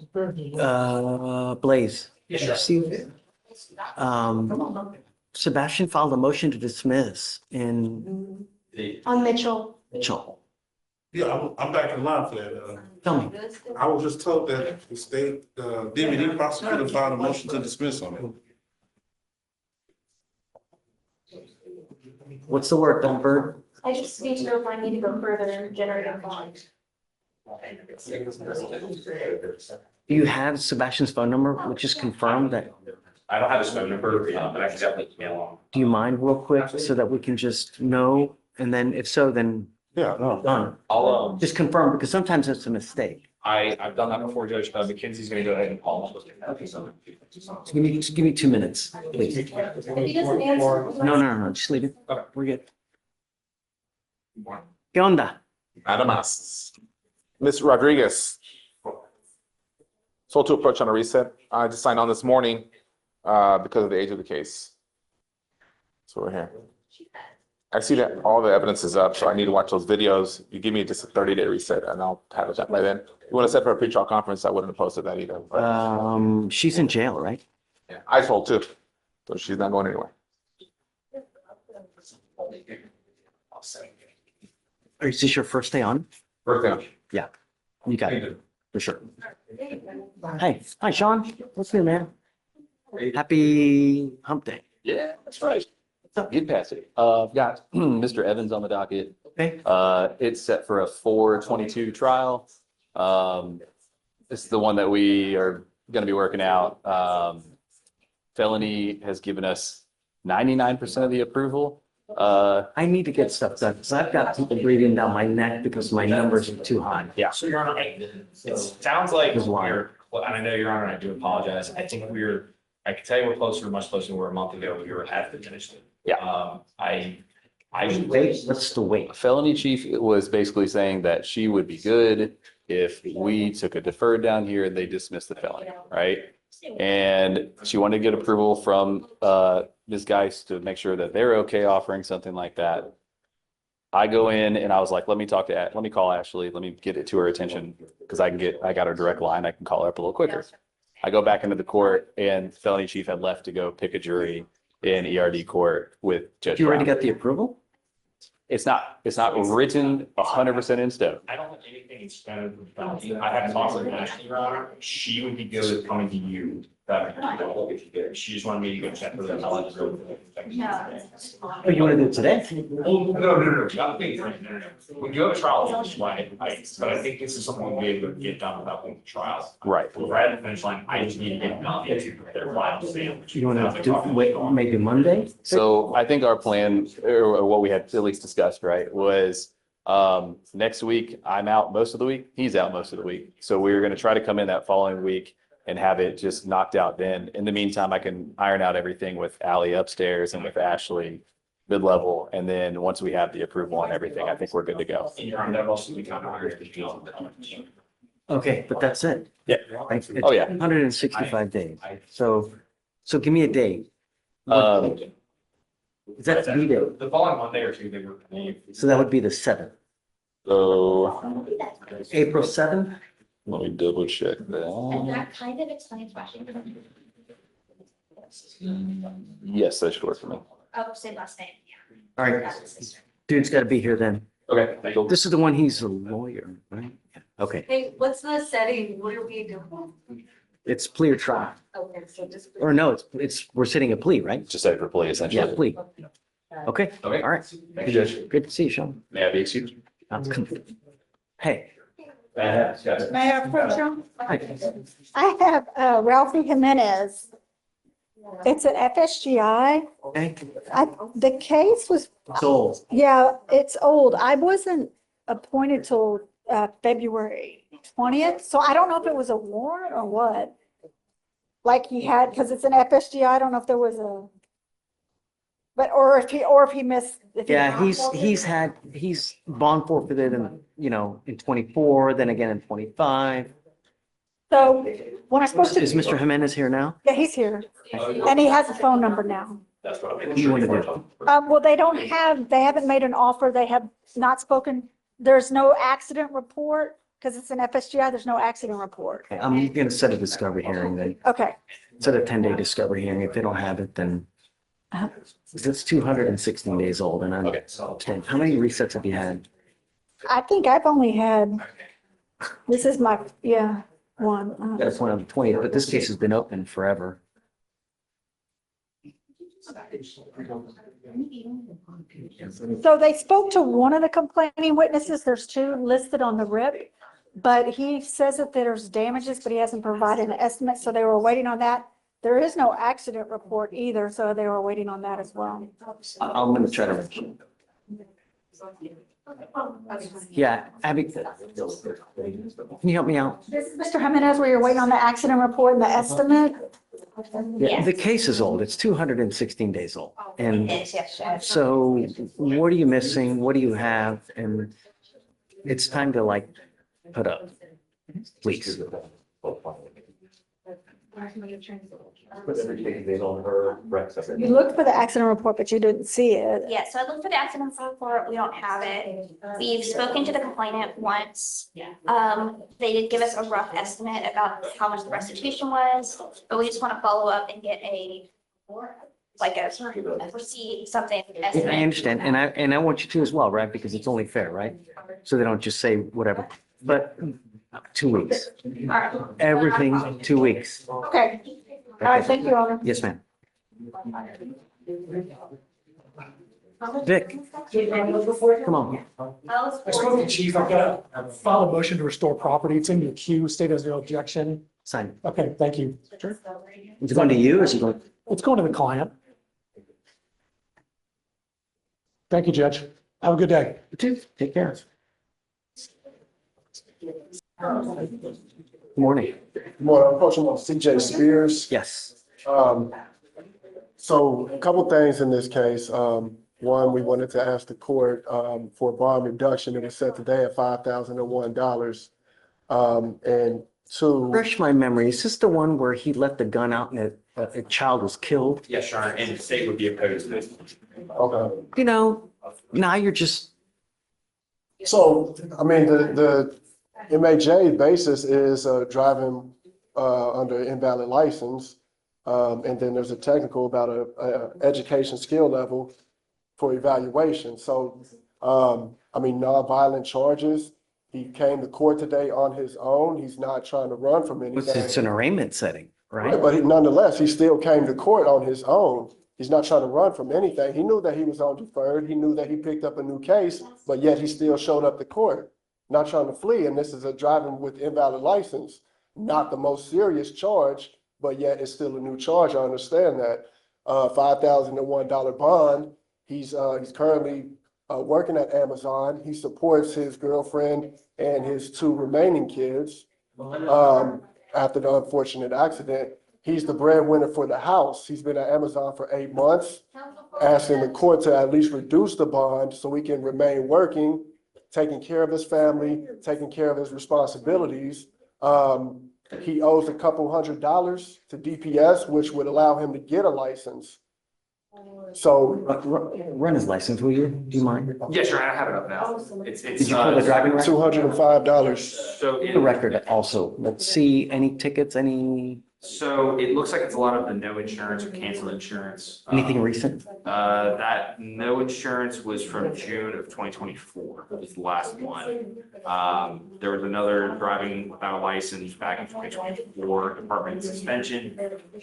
Blaze, you see, Sebastian filed a motion to dismiss in On Mitchell. Mitchell. Yeah, I'm back in line for that. Tell me, I was just told that the state, deputy prosecutor filed a motion to dismiss on it. what's the word, Dunford? I just need to know if I need to go further in generating bond. Do you have Sebastian's phone number, which is confirmed that, I don't have his phone number, but I can definitely email him. do you mind real quick so that we can just know? And then if so, then Yeah, no. done. I'll, Just confirm, because sometimes it's a mistake. I've done that before, Judge. McKinsey's gonna go ahead and call him. Just give me 2 minutes, please. If he doesn't answer. No, just leave it. We're good. ¿Qué onda? Nada más. Ms. Rodriguez. Sold to approach on a reset. I just signed on this morning because of the age of the case. So we're here. I see that all the evidence is up, so I need to watch those videos. You give me just a 30-day reset and I'll have it done by then. You want to set for a pre-trial conference, I wouldn't have posted that either. But She's in jail, right? yeah, I told too, so she's not going anywhere. Or is this your first day on? First down. Yeah, you got it, for sure. Hey, hi, Sean. What's new, man? Happy hump day. Yeah, that's right. Get past it. Got Mr. Evans on the docket. Okay. It's set for a 4/22 trial. This is the one that we are gonna be working out. Felony has given us 99% of the approval. I need to get stuff done because I've got people breathing down my neck because my numbers are too high. Yeah. So Your Honor, it sounds like Here's why. and I know Your Honor, and I do apologize. I think I can tell you we're closer, much closer than we were a month ago. We were at the finish line. Yeah. Wait, let's still wait. Felony chief was basically saying that she would be good if we took a deferred down here and they dismissed the felony, right? And she wanted to get approval from Ms. Geist to make sure that they're okay offering something like that. I go in and I was like, let me call Ashley, let me get it to her attention because I got her direct line. I can call her up a little quicker. I go back into the court and felony chief had left to go pick a jury in ERD court with Judge You already Brown. got the approval? It's not written 100% in stone. I don't think anything is better than felony. I have talked with Ashley, Your Honor. She would be good with coming to you. She just wanted me to go check with them. Oh, you want to do it today? No. When you have a trial, that's why but I think this is something we'll be able to get done without going to trial. Right. We're at the finish line. I just need to get done into their final stamp. You want to do, wait, maybe Monday? So I think our plan, or what we had at least discussed, right, was next week, I'm out most of the week, he's out most of the week. So we were going to try to come in that following week and have it just knocked out then. In the meantime, I can iron out everything with Ally upstairs and with Ashley mid-level. And then once we have the approval on everything, I think we're good to go. Okay, but that's it. Yeah. It's Oh, yeah. 165 days. So give me a date. Is that the date? The following Monday or Tuesday. So that would be the 7th. So April 7th? let me double check And that. that kind of explains Washington. Yes, that should work for me. Oh, say last name, yeah. All right. Dude's got to be here then. Okay. Cool. This is the one, he's a lawyer, right? Yeah. Okay. Hey, what's the setting? What are we doing? It's plea or trial. Okay, so just. Or no, we're sitting a plea, right? Just say for plea, Yeah, essentially. plea. Okay, Okay. all right. Thank you, Judge. Good to see you, Sean. May I be excused? Hey. May I approach you? Hi. I have Ralphie Jimenez. It's an FSGI. Okay. The case was, So, yeah, it's old. I wasn't appointed till February 20th, so I don't know if it was a warrant or what. Like he had, because it's an FSGI, I don't know if there was a, but, or if he missed. if he yeah, bond he's bond forfeited in 24, then again in 25. So when I spoke to. Is Mr. Jimenez here now? Yeah, he's here. And he has a phone number now. That's what I'm What do you want to do? Well, they haven't made an offer. They have not spoken. There's no accident report because it's an FSGI. There's no accident report. Okay, I'm going to set a discovery hearing then. Okay. Set a 10-day discovery hearing. If they don't have it, then it's 216 days old and I'm, how many resets have you had? I think I've only had, this is my, one. Got a point on the 20th, but this case has been open forever. So they spoke to one of the complaining witnesses. There's two listed on the RIP. But he says that there's damages, but he hasn't provided an estimate. So they were waiting on that. There is no accident report either. So they were waiting on that as well. I'm going to try to. Yeah, Abby, can you help me out? This is Mr. Jimenez, where you're waiting on the accident report and the estimate. Yeah, the case is old. It's 216 days old. And Yes. so what are you missing? What do you have? And it's time to put up, please. You looked for the accident report, but you didn't see it. Yeah, so I looked for the accident report. We don't have it. We've spoken to the complainant once. They did give us a rough estimate about how much the restitution was, but we just want to follow up and get a receipt, something. I understand. And I want you to as well, right? Because it's only fair, right? So they don't just say whatever, but 2 weeks. All right. Everything, 2 weeks. Okay. All right, thank you, Your Honor. Yes, ma'am. Vic, come on. I spoke to the chief. I've got a filed a motion to restore property. It's in your queue. State has no objection. Sign. Okay, thank you. Is it going to you or is it going? It's going to the client. Thank you, Judge. Have a good day. You too. Take care. Good morning. More approaching on CJ Spears. Yes. So a couple things in this case. One, we wanted to ask the court for bond reduction. It was set today at $5,001. And two. Refresh my memory. Is this the one where he let the gun out and a child was killed? Yes, Your Honor, and the state would be opposed to this. Okay. You know, now you're just. So, I mean, the MAJ basis is driving under invalid license. And then there's a technical about a education skill level for evaluation. So, I mean, nonviolent charges. He came to court today on his own. He's not trying to run from anything. It's an arraignment setting, right? But nonetheless, he still came to court on his own. He's not trying to run from anything. He knew that he was on deferred. He knew that he picked up a new case, but yet he still showed up to court, not trying to flee. And this is a driving with invalid license, not the most serious charge, but yet it's still a new charge. I understand that. $5,001 bond. He's currently working at Amazon. He supports his girlfriend and his two remaining kids after the unfortunate accident. He's the breadwinner for the house. He's been at Amazon for 8 months, asking the court to at least reduce the bond so he can remain working, taking care of his family, taking care of his responsibilities. He owes a couple $100 to DPS, which would allow him to get a license. So run his license, will you? Do you mind? Yes, Your Honor, I have it up now. It's Did you pull the driving record? $205. So The record also. Let's see, any tickets, So it looks like it's a lot of the no insurance or canceled insurance. anything recent? That no insurance was from June of 2024, was the last one. There was another driving without a license back in 2024, department suspension.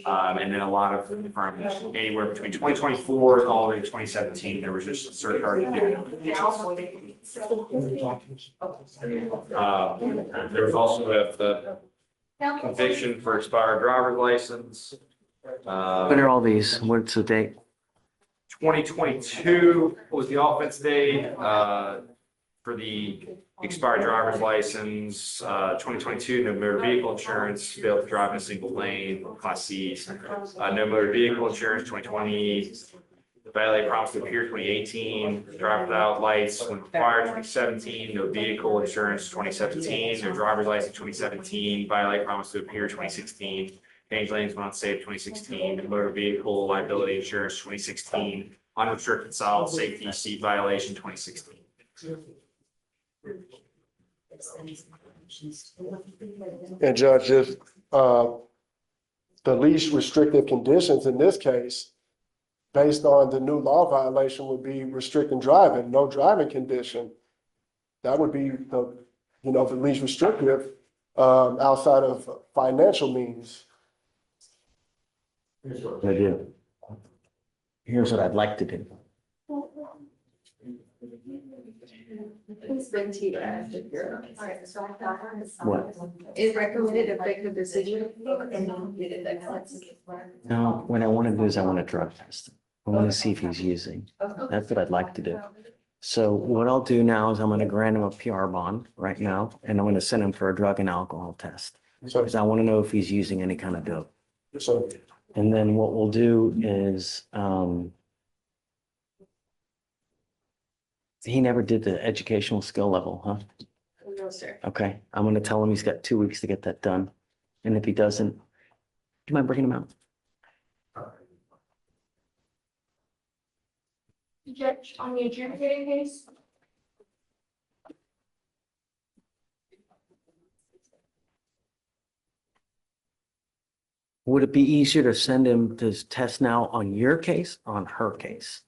And then a lot of from anywhere between 2024 all the way to 2017, there was just surcharge. There was also the conviction for expired driver's license. When are all these? What's the date? 2022 was the offense date for the expired driver's license. 2022, no motor vehicle insurance, failed to drive in a single lane, Class C. No motor vehicle insurance, 2020. The violate promise to appear 2018, drive without lights when required 2017, no vehicle insurance 2017, no driver's license 2017, violate promise to appear 2016, change lanes when unsafe 2016, no motor vehicle liability insurance 2016, unrestricted solid safety seat violation 2016. And Judge, if the least restrictive conditions in this case, based on the new law violation, would be restricting driving, no driving condition. That would be the least restrictive outside of financial means. Here's what I do. Here's what I'd like to do. It's been to you after your. What? Is recommended effective decision. No, what I want to do is I want to drug test him. I want to see if he's using. That's what I'd like to do. So what I'll do now is I'm going to grant him a PR bond right now, and I'm going to send him for a drug and alcohol test. Because I want to know if he's using any kind of dope. And then what we'll do is, he never did the educational skill level, huh? No, sir. Okay, I'm going to tell him he's got 2 weeks to get that done. And if he doesn't, do you mind bringing him out? Judge, on the adjudicating case, Would it be easier to send him to test now on your case, or on her case?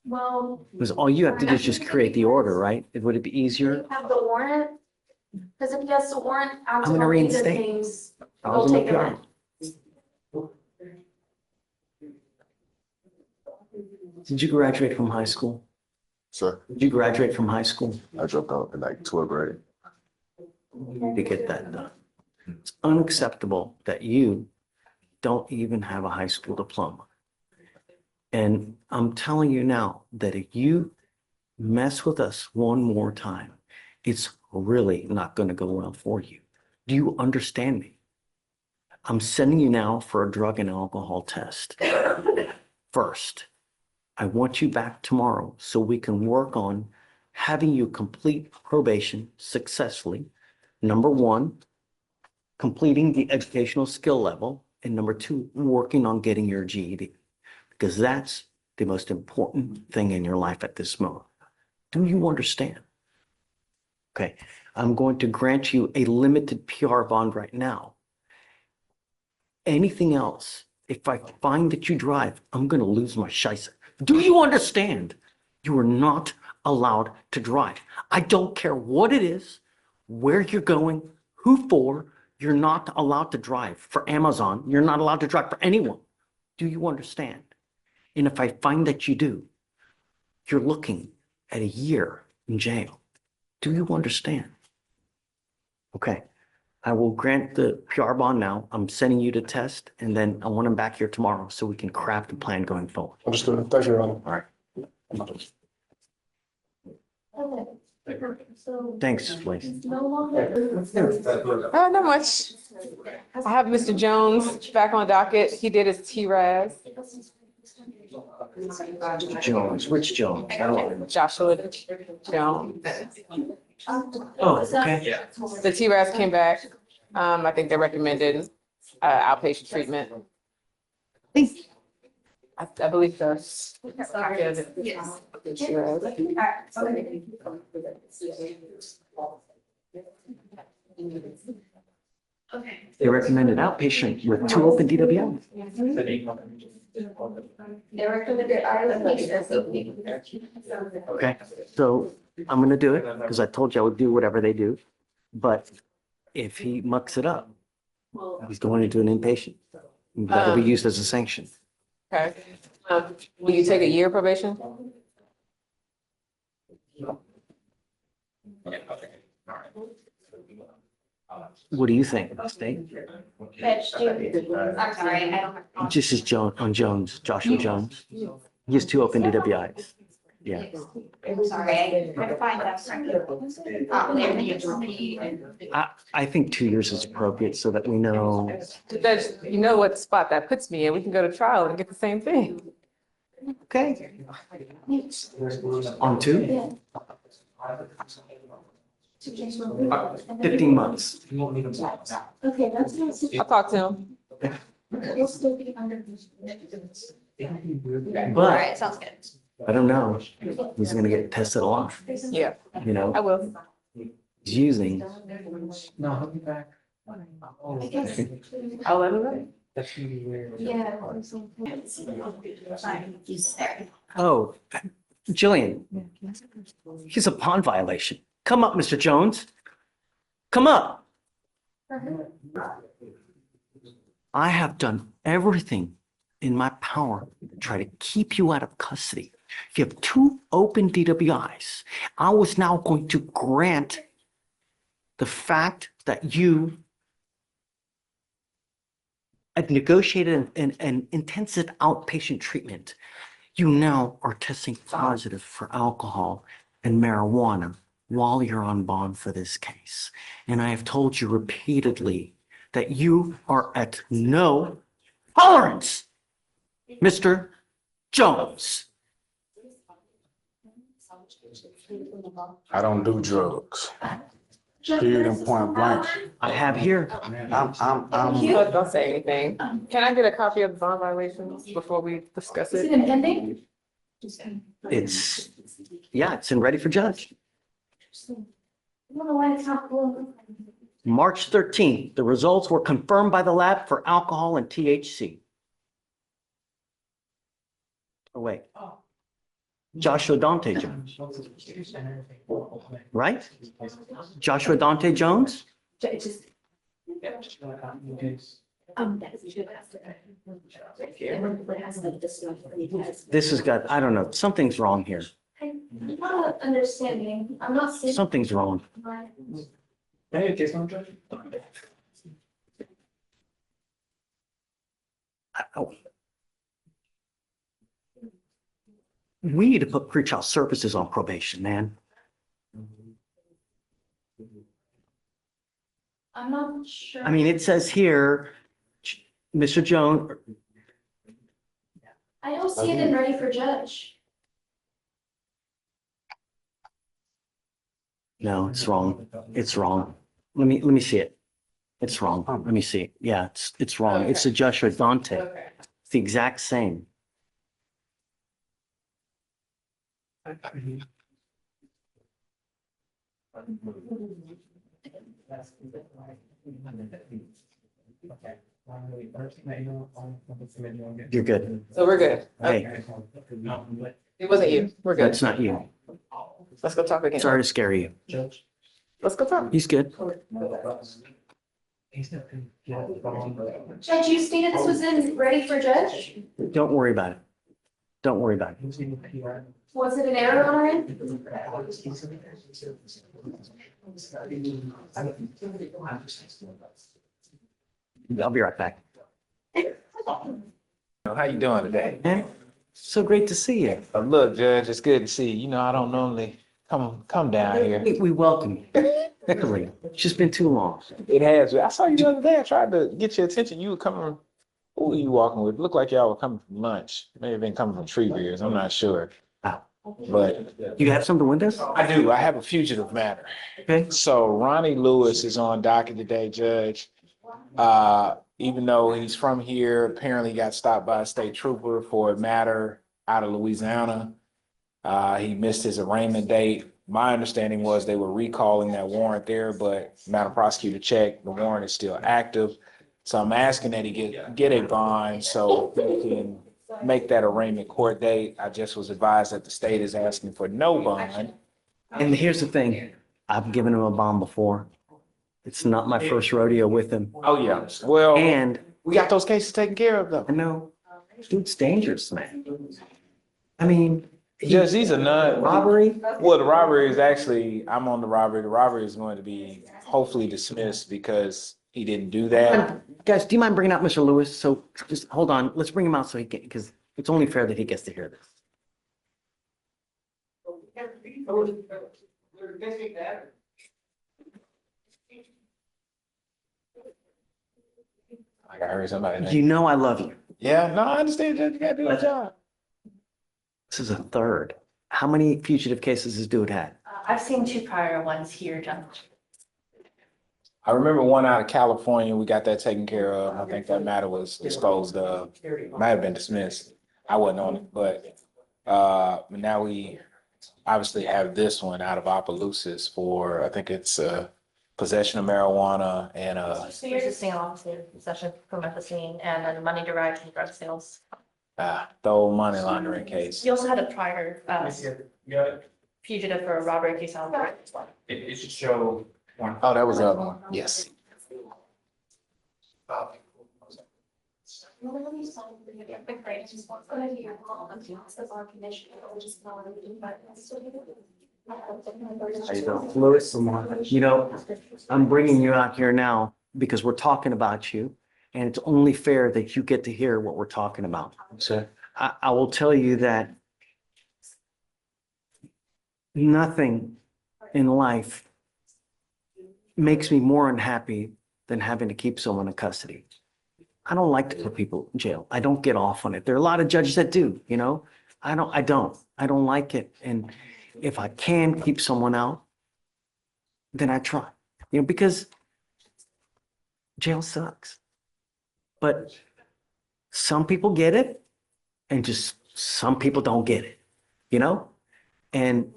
well. Because all you have to do is just create the order, right? Would it be Do you easier? have the warrant? Because if he has the warrant, I'm gonna absolutely the reinstate. things, I'll we'll do take my them PR. in. Did you graduate from high school? Sir, Did you graduate from high school? I dropped out in like 12th grade. to get that done. It's unacceptable that you don't even have a high school diploma. And I'm telling you now that if you mess with us one more time, it's really not going to go well for you. Do you understand me? I'm sending you now for a drug and alcohol test. First, I want you back tomorrow so we can work on having you complete probation successfully. Number one, completing the educational skill level. And number two, working on getting your GED, because that's the most important thing in your life at this moment. Do you understand? Okay, I'm going to grant you a limited PR bond right now. Anything else, if I find that you drive, I'm going to lose my shicer. Do you understand? You are not allowed to drive. I don't care what it is, where you're going, who for. You're not allowed to drive for Amazon. You're not allowed to drive for anyone. Do you understand? And if I find that you do, you're looking at a year in jail. Do you understand? Okay. I will grant the PR bond now. I'm sending you to test, and then I want him back here tomorrow so we can craft a plan going forward. Understood. Thank you, Your Honor. All right. Thanks, Blaise. Not much. I have Mr. Jones back on docket. He did his TRAS. Jones, which Jones? Joshua Jones. Oh, okay. The TRAS came back. I think they recommended outpatient treatment. I believe so. Yes. Okay. They recommended outpatient with 2 open DWI. They recommended Okay, so I'm gonna do it because I told you I would do whatever they do. But if he mucks it up, he's going into an inpatient. That'll be used as a sanction. Okay. Will you take a year probation? What do you think, State? I'm sorry, I don't have. This is Jones, Joshua Jones. He has 2 open DWIs. Yeah. I'm sorry, I couldn't find that. I think 2 years is appropriate so that we know. Judge, you know what spot that puts me in. We can go to trial and get the same thing. Okay. On 2? 15 months. Okay, that's. I'll talk to him. It'll still be under. But Alright, sounds good. I don't know. He's gonna get tested a lot. Yeah, You know, I will. he's using. I guess. I'll let him know. Yeah. Oh, Jillian, he's a pond violation. Come up, Mr. Jones. Come up. I have done everything in my power to try to keep you out of custody. You have 2 open DWIs. I was now going to grant the fact that you had negotiated an intensive outpatient treatment. You now are testing positive for alcohol and marijuana while you're on bond for this case. And I have told you repeatedly that you are at no tolerance, Mr. Jones. I don't do drugs. Period and point blank. I have here. Don't say anything. Can I get a copy of the bond violations before we discuss Is it? it impending? It's, yeah, it's in ready for judge. I don't know why it's not blue. March 13th, the results were confirmed by the lab for alcohol and THC. Oh, wait. Joshua Dante Jones, right? Joshua Dante Jones? This has got, I don't know, something's wrong here. I'm not understanding. I'm not saying. Something's wrong. We need to put pretrial services on probation, man. I'm not sure. I mean, it says here, Mr. Jones, I don't see it in Ready for Judge. no, it's wrong. It's wrong. Let me see it. It's wrong. Let me see. Yeah, it's wrong. It's a Joshua Dante. Okay. It's the exact same. You're good. So we're good. Hey, It wasn't you. We're good. that's not you. Let's go talk again. Sorry to scare you. Let's go talk. He's good. Judge, you stated this was in Ready for Judge? Don't worry about it. Don't worry about it. Was it an error on our end? I'll be right back. How you doing today? Man, so great to see you. Look, Judge, it's good to see you. You know, I don't normally come down here. We welcome you. Definitely. It's just been too long. It has. I saw you the other day. I tried to get your attention. You were coming. Who were you walking with? Looked like y'all were coming from lunch. May have been coming from Tree Beers. I'm not sure. But You have something with us? I do. I have a fugitive matter. Okay. So Ronnie Lewis is on docket today, Judge. Even though he's from here, apparently got stopped by a state trooper for a matter out of Louisiana. He missed his arraignment date. My understanding was they were recalling that warrant there, but Madam Prosecutor checked, the warrant is still active. So I'm asking that he get a bond so he can make that arraignment court date. I just was advised that the state is asking for no bond. And here's the thing. I've given him a bond before. It's not my first rodeo with him. Oh, yeah. Well, And we got those cases taken care of though. I know, dude's dangerous, man. I mean, Judge, these are not robbery. Well, the robbery is actually, I'm on the robbery. The robbery is going to be hopefully dismissed because he didn't do that. Guys, do you mind bringing out Mr. Lewis? So just hold on. Let's bring him out so he can, because it's only fair that he gets to hear this. I gotta hurry somebody. You know I love you. Yeah, no, I understand, Judge. You gotta do your job. This is a third. How many fugitive cases has dude had? I've seen 2 prior ones here, Judge. I remember one out of California. We got that taken care of. I think that matter was disposed of. Might have been dismissed. I wasn't on it, but now we obviously have this one out of Opelousas for, I think it's possession of marijuana and Resisting unlawful possession from methazine and then money derived from drug sales. the old money laundering case. He also had a prior fugitive for a robbery case on. It should show one. Oh, that was the other one. Yes. How you doing? Lewis, you know, I'm bringing you out here now because we're talking about you, and it's only fair that you get to hear what we're talking about. Sir. I will tell you that nothing in life makes me more unhappy than having to keep someone in custody. I don't like to put people in jail. I don't get off on it. There are a lot of judges that do, you know? I don't like it. And if I can keep someone out, then I try, you know, because jail sucks. But some people get it and just some people don't get it, you know? And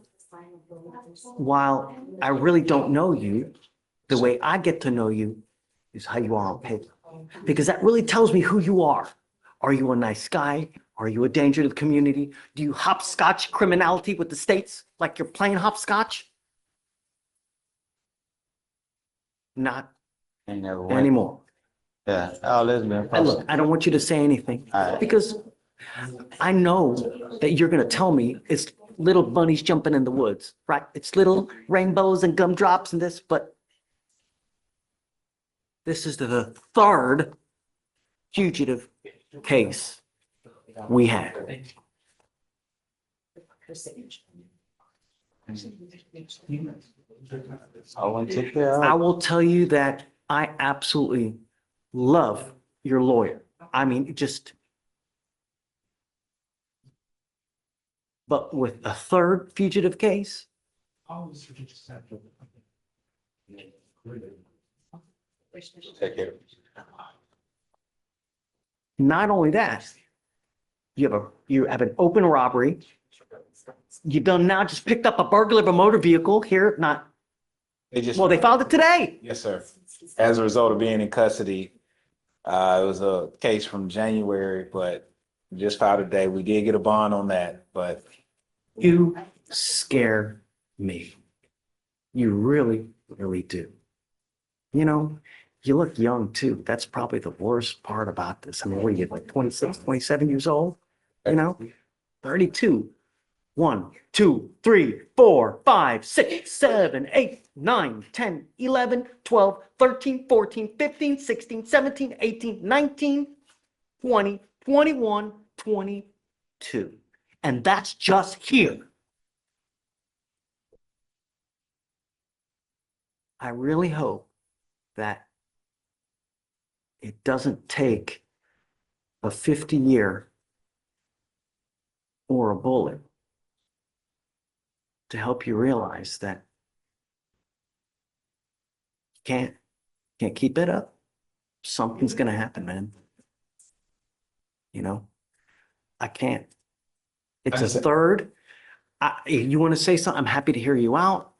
while I really don't know you, the way I get to know you is how you are on paper, because that really tells me who you are. Are you a nice guy? Are you a danger to the community? Do you hopscotch criminality with the states like you're playing hopscotch? Not anymore. Yeah. Oh, Elizabeth. And look, I don't want you to say anything because I know that you're going to tell me it's little bunnies jumping in the woods, right? It's little rainbows and gumdrops and this, but This is the third fugitive case we had. I will tell you that I absolutely love your lawyer. I mean, just. But with a third fugitive case, Take care. not only that, you have an open robbery. You've done now just picked up a burglar of a motor vehicle here, not, well, they filed it today. Yes, sir. As a result of being in custody, it was a case from January, but we just filed today. We did get a bond on that, but You scare me. You really, really do. You know, you look young too. That's probably the worst part about this. I mean, what are you, like 26, 27 years old? You know, 32. 1, 2, 3, 4, 5, 6, 7, 8, 9, 10, 11, 12, 13, 14, 15, 16, 17, 18, 19, 20, 21, 22. And that's just here. I really hope that it doesn't take a 50-year or a bullet to help you realize that you can't keep it up. Something's gonna happen, man. You know, I can't. It's a third. You want to say something? I'm happy to hear you out.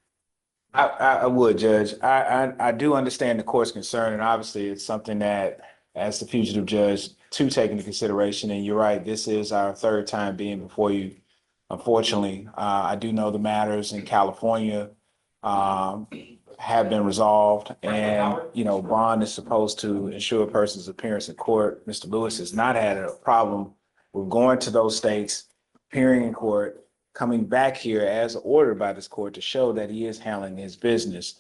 I would, Judge. I do understand the court's concern, and obviously it's something that, as the fugitive judge, to take into consideration. And you're right, this is our third time being before you. Unfortunately, I do know the matters in California have been resolved, and bond is supposed to ensure a person's appearance in court. Mr. Lewis has not had a problem with going to those states, appearing in court, coming back here as ordered by this court to show that he is handling his business.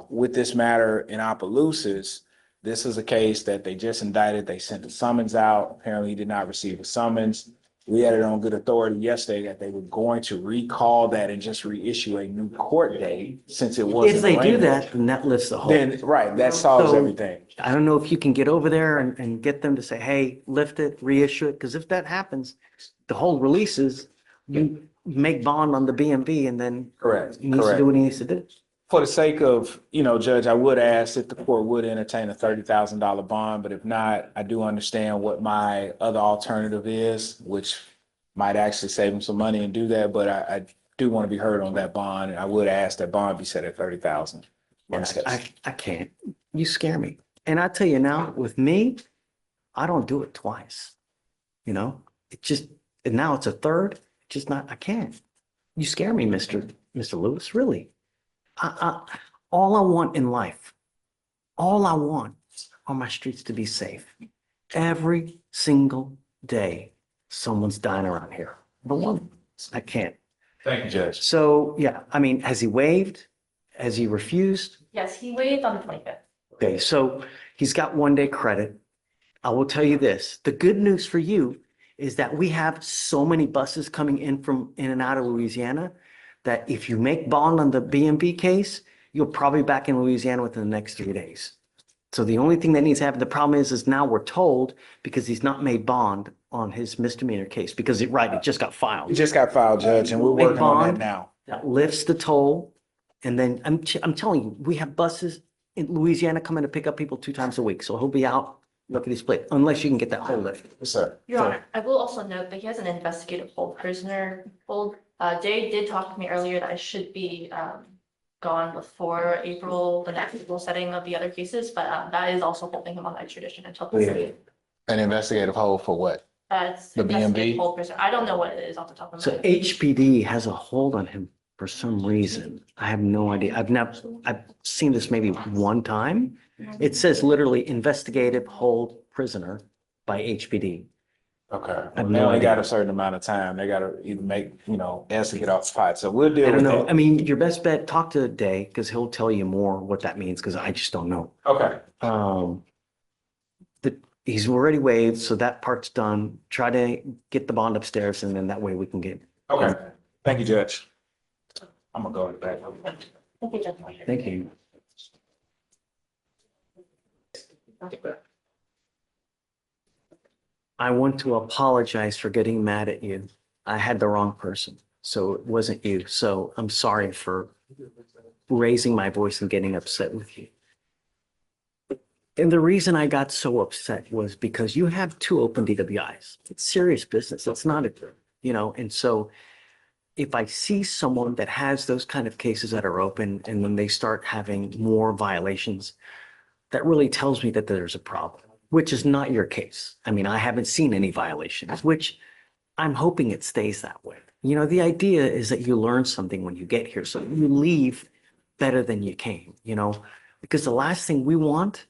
With this matter in Opelousas, this is a case that they just indicted. They sent the summons out. Apparently, he did not receive a summons. We had it on good authority yesterday that they were going to recall that and just reissue a new court date since it wasn't. If they do arraigned. that, then that lifts the whole. Then, right, that solves So, everything. I don't know if you can get over there and get them to say, hey, lift it, reissue it, because if that happens, the whole releases, you make bond on the BMV and then Correct. he needs to do what he needs to do. For the sake of, Judge, I would ask if the court would entertain a $30,000 bond, but if not, I do understand what my other alternative is, which might actually save him some money and do that, but I do want to be heard on that bond, and I would ask that bond be set at $30,000. I can't. You scare me. And I tell you now, with me, I don't do it twice. It just, and now it's a third, just not, I can't. You scare me, Mr. Lewis, really. All I want in life, all I want are my streets to be safe. Every single day, someone's dying around here. But one, I can't. Thank you, Judge. So, yeah, I mean, has he waived? Has he refused? Yes, he waived on the 25th. Okay, so he's got 1 day credit. I will tell you this, the good news for you is that we have so many buses coming in and out of Louisiana that if you make bond on the BMV case, you'll probably be back in Louisiana within the next 3 days. So the only thing that needs to happen, the problem is now we're told because he's not made bond on his misdemeanor case because it just got filed. It just got filed, Judge, and we're Make working on that bond, now. That lifts the toll. And then I'm telling you, we have buses in Louisiana coming to pick up people 2 times a week. So he'll be out, look at his plate, unless you can get that whole lift. Yes, sir. Your Honor, I will also note that he has an investigative hold prisoner hold. Jay did talk to me earlier that I should be gone before April, the next April setting of the other cases, but that is also holding him on extradition until the 30th. An investigative hold for what? It's The investigative BMV? hold prisoner. I don't know what it is off the top of my So head. HPD has a hold on him for some reason. I have no idea. I've seen this maybe one time. It says literally investigative hold prisoner by HPD. Okay. I have They no only got a idea. certain amount of time. They gotta either make, S to get off the pot. So we'll I deal don't with know. that. I mean, your best bet, talk to Day, because he'll tell you more what that means, because I just don't know. Okay. He's already waived, so that part's done. Try to get the bond upstairs, and then that way we can get. Okay. Thank you, Judge. I'm gonna go in the back. Thank you. I want to apologize for getting mad at you. I had the wrong person, so it wasn't you. So I'm sorry for raising my voice and getting upset with you. And the reason I got so upset was because you have two open DWIs. It's serious business. It's not and so if I see someone that has those kind of cases that are open and then they start having more violations, that really tells me that there's a problem, which is not your case. I mean, I haven't seen any violations, which I'm hoping it stays that way. The idea is that you learn something when you get here, so you leave better than you came, because the last thing we want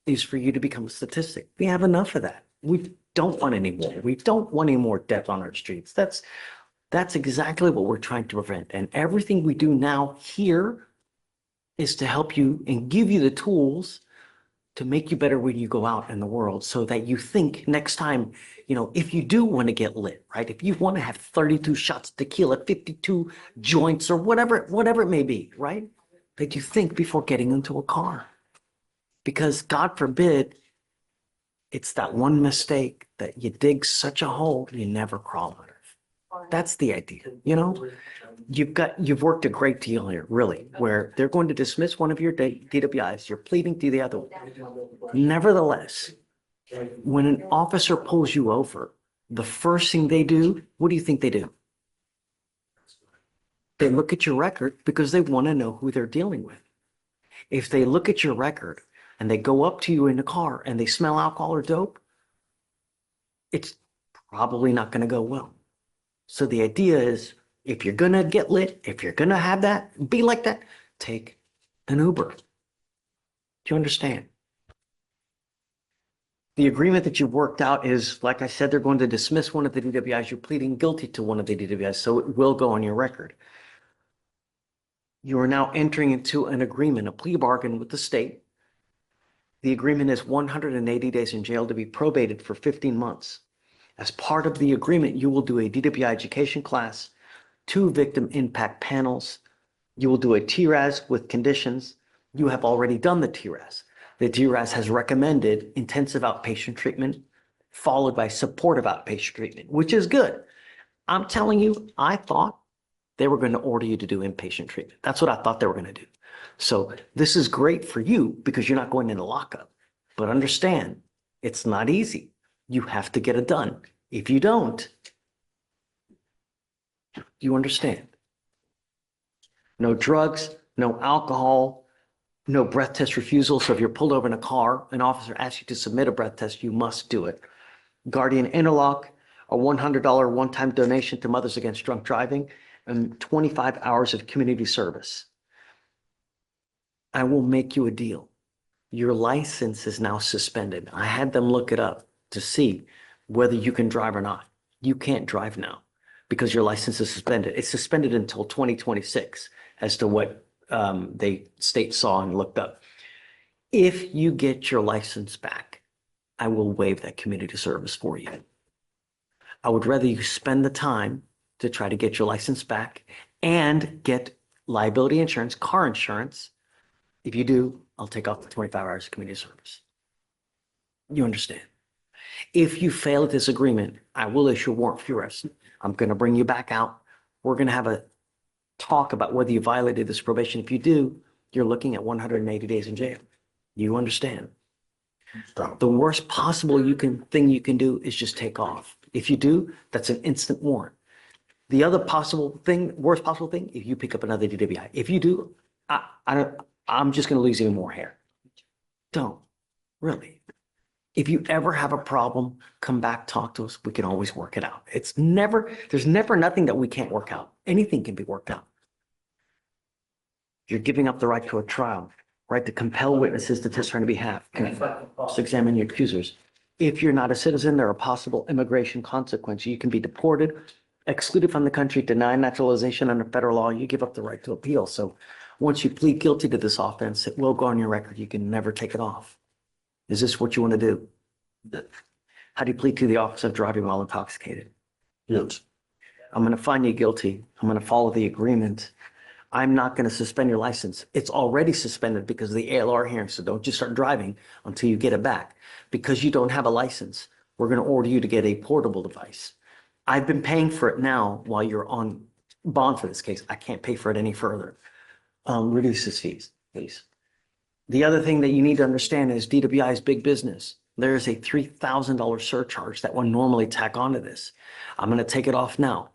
is for you to become a statistic. We have enough of that. We don't want any more. We don't want any more death on our streets. That's exactly what we're trying to prevent. And everything we do now here is to help you and give you the tools to make you better when you go out in the world, so that you think next time, if you do want to get lit, right? If you want to have 32 shots of tequila, 52 joints, or whatever it may be, right? That you think before getting into a car. Because God forbid, it's that one mistake that you dig such a hole you never crawl out of. That's the idea, You've worked a great deal here, really, where they're going to dismiss one of your DWIs, you're pleading to the other one. Nevertheless, when an officer pulls you over, the first thing they do, what do you think they do? They look at your record because they want to know who they're dealing with. If they look at your record and they go up to you in the car and they smell alcohol or dope, it's probably not going to go well. So the idea is, if you're going to get lit, if you're going to have that, be like that, take an Uber. Do you understand? The agreement that you've worked out is, like I said, they're going to dismiss one of the DWIs. You're pleading guilty to one of the DWIs, so it will go on your record. You are now entering into an agreement, a plea bargain with the state. The agreement is 180 days in jail to be probated for 15 months. As part of the agreement, you will do a DWI education class, 2 victim impact panels. You will do a TRAS with conditions. You have already done the TRAS. The TRAS has recommended intensive outpatient treatment, followed by supportive outpatient treatment, which is good. I'm telling you, I thought they were going to order you to do inpatient treatment. That's what I thought they were going to do. So this is great for you because you're not going into lockup. But understand, it's not easy. You have to get it done. If you don't, you understand. No drugs, no alcohol, no breath test refusal. So if you're pulled over in a car, an officer asks you to submit a breath test, you must do it. Guardian interlock, a $100 one-time donation to Mothers Against Drunk Driving, and 25 hours of community service. I will make you a deal. Your license is now suspended. I had them look it up to see whether you can drive or not. You can't drive now because your license is suspended. It's suspended until 2026 as to what state saw and looked up. If you get your license back, I will waive that community service for you. I would rather you spend the time to try to get your license back and get liability insurance, car insurance. If you do, I'll take off the 25 hours of community service. You understand? If you fail at this agreement, I will issue a warrant for your arrest. I'm going to bring you back out. We're going to have a talk about whether you violated this probation. If you do, you're looking at 180 days in jail. You understand? The worst possible thing you can do is just take off. If you do, that's an instant warrant. The other worst possible thing, if you pick up another DWI. If you do, I'm just going to lose even more hair. Don't, really. If you ever have a problem, come back, talk to us. We can always work it out. There's never nothing that we can't work out. Anything can be worked out. You're giving up the right to a trial, right to compel witnesses to testify on your behalf, examine your accusers. If you're not a citizen, there are possible immigration consequences. You can be deported, excluded from the country, denied naturalization under federal law. You give up the right to appeal. So once you plead guilty to this offense, it will go on your record. You can never take it off. Is this what you want to do? How do you plead to the offense of driving while intoxicated? Yes. I'm going to find you guilty. I'm going to follow the agreement. I'm not going to suspend your license. It's already suspended because of the ALR hearing. So don't just start driving until you get it back. Because you don't have a license, we're going to order you to get a portable device. I've been paying for it now while you're on bond for this case. I can't pay for it any further. Reduce his fees, please. The other thing that you need to understand is DWI is big business. There is a $3,000 surcharge that one normally tack onto this. I'm going to take it off now.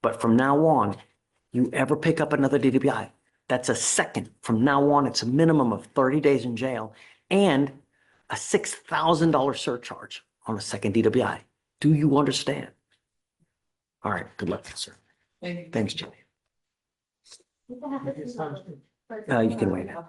But from now on, you ever pick up another DWI, that's a second. From now on, it's a minimum of 30 days in jail and a $6,000 surcharge on a second DWI. Do you understand? All right, good luck, sir. Thanks, Jimmy. You can wait now.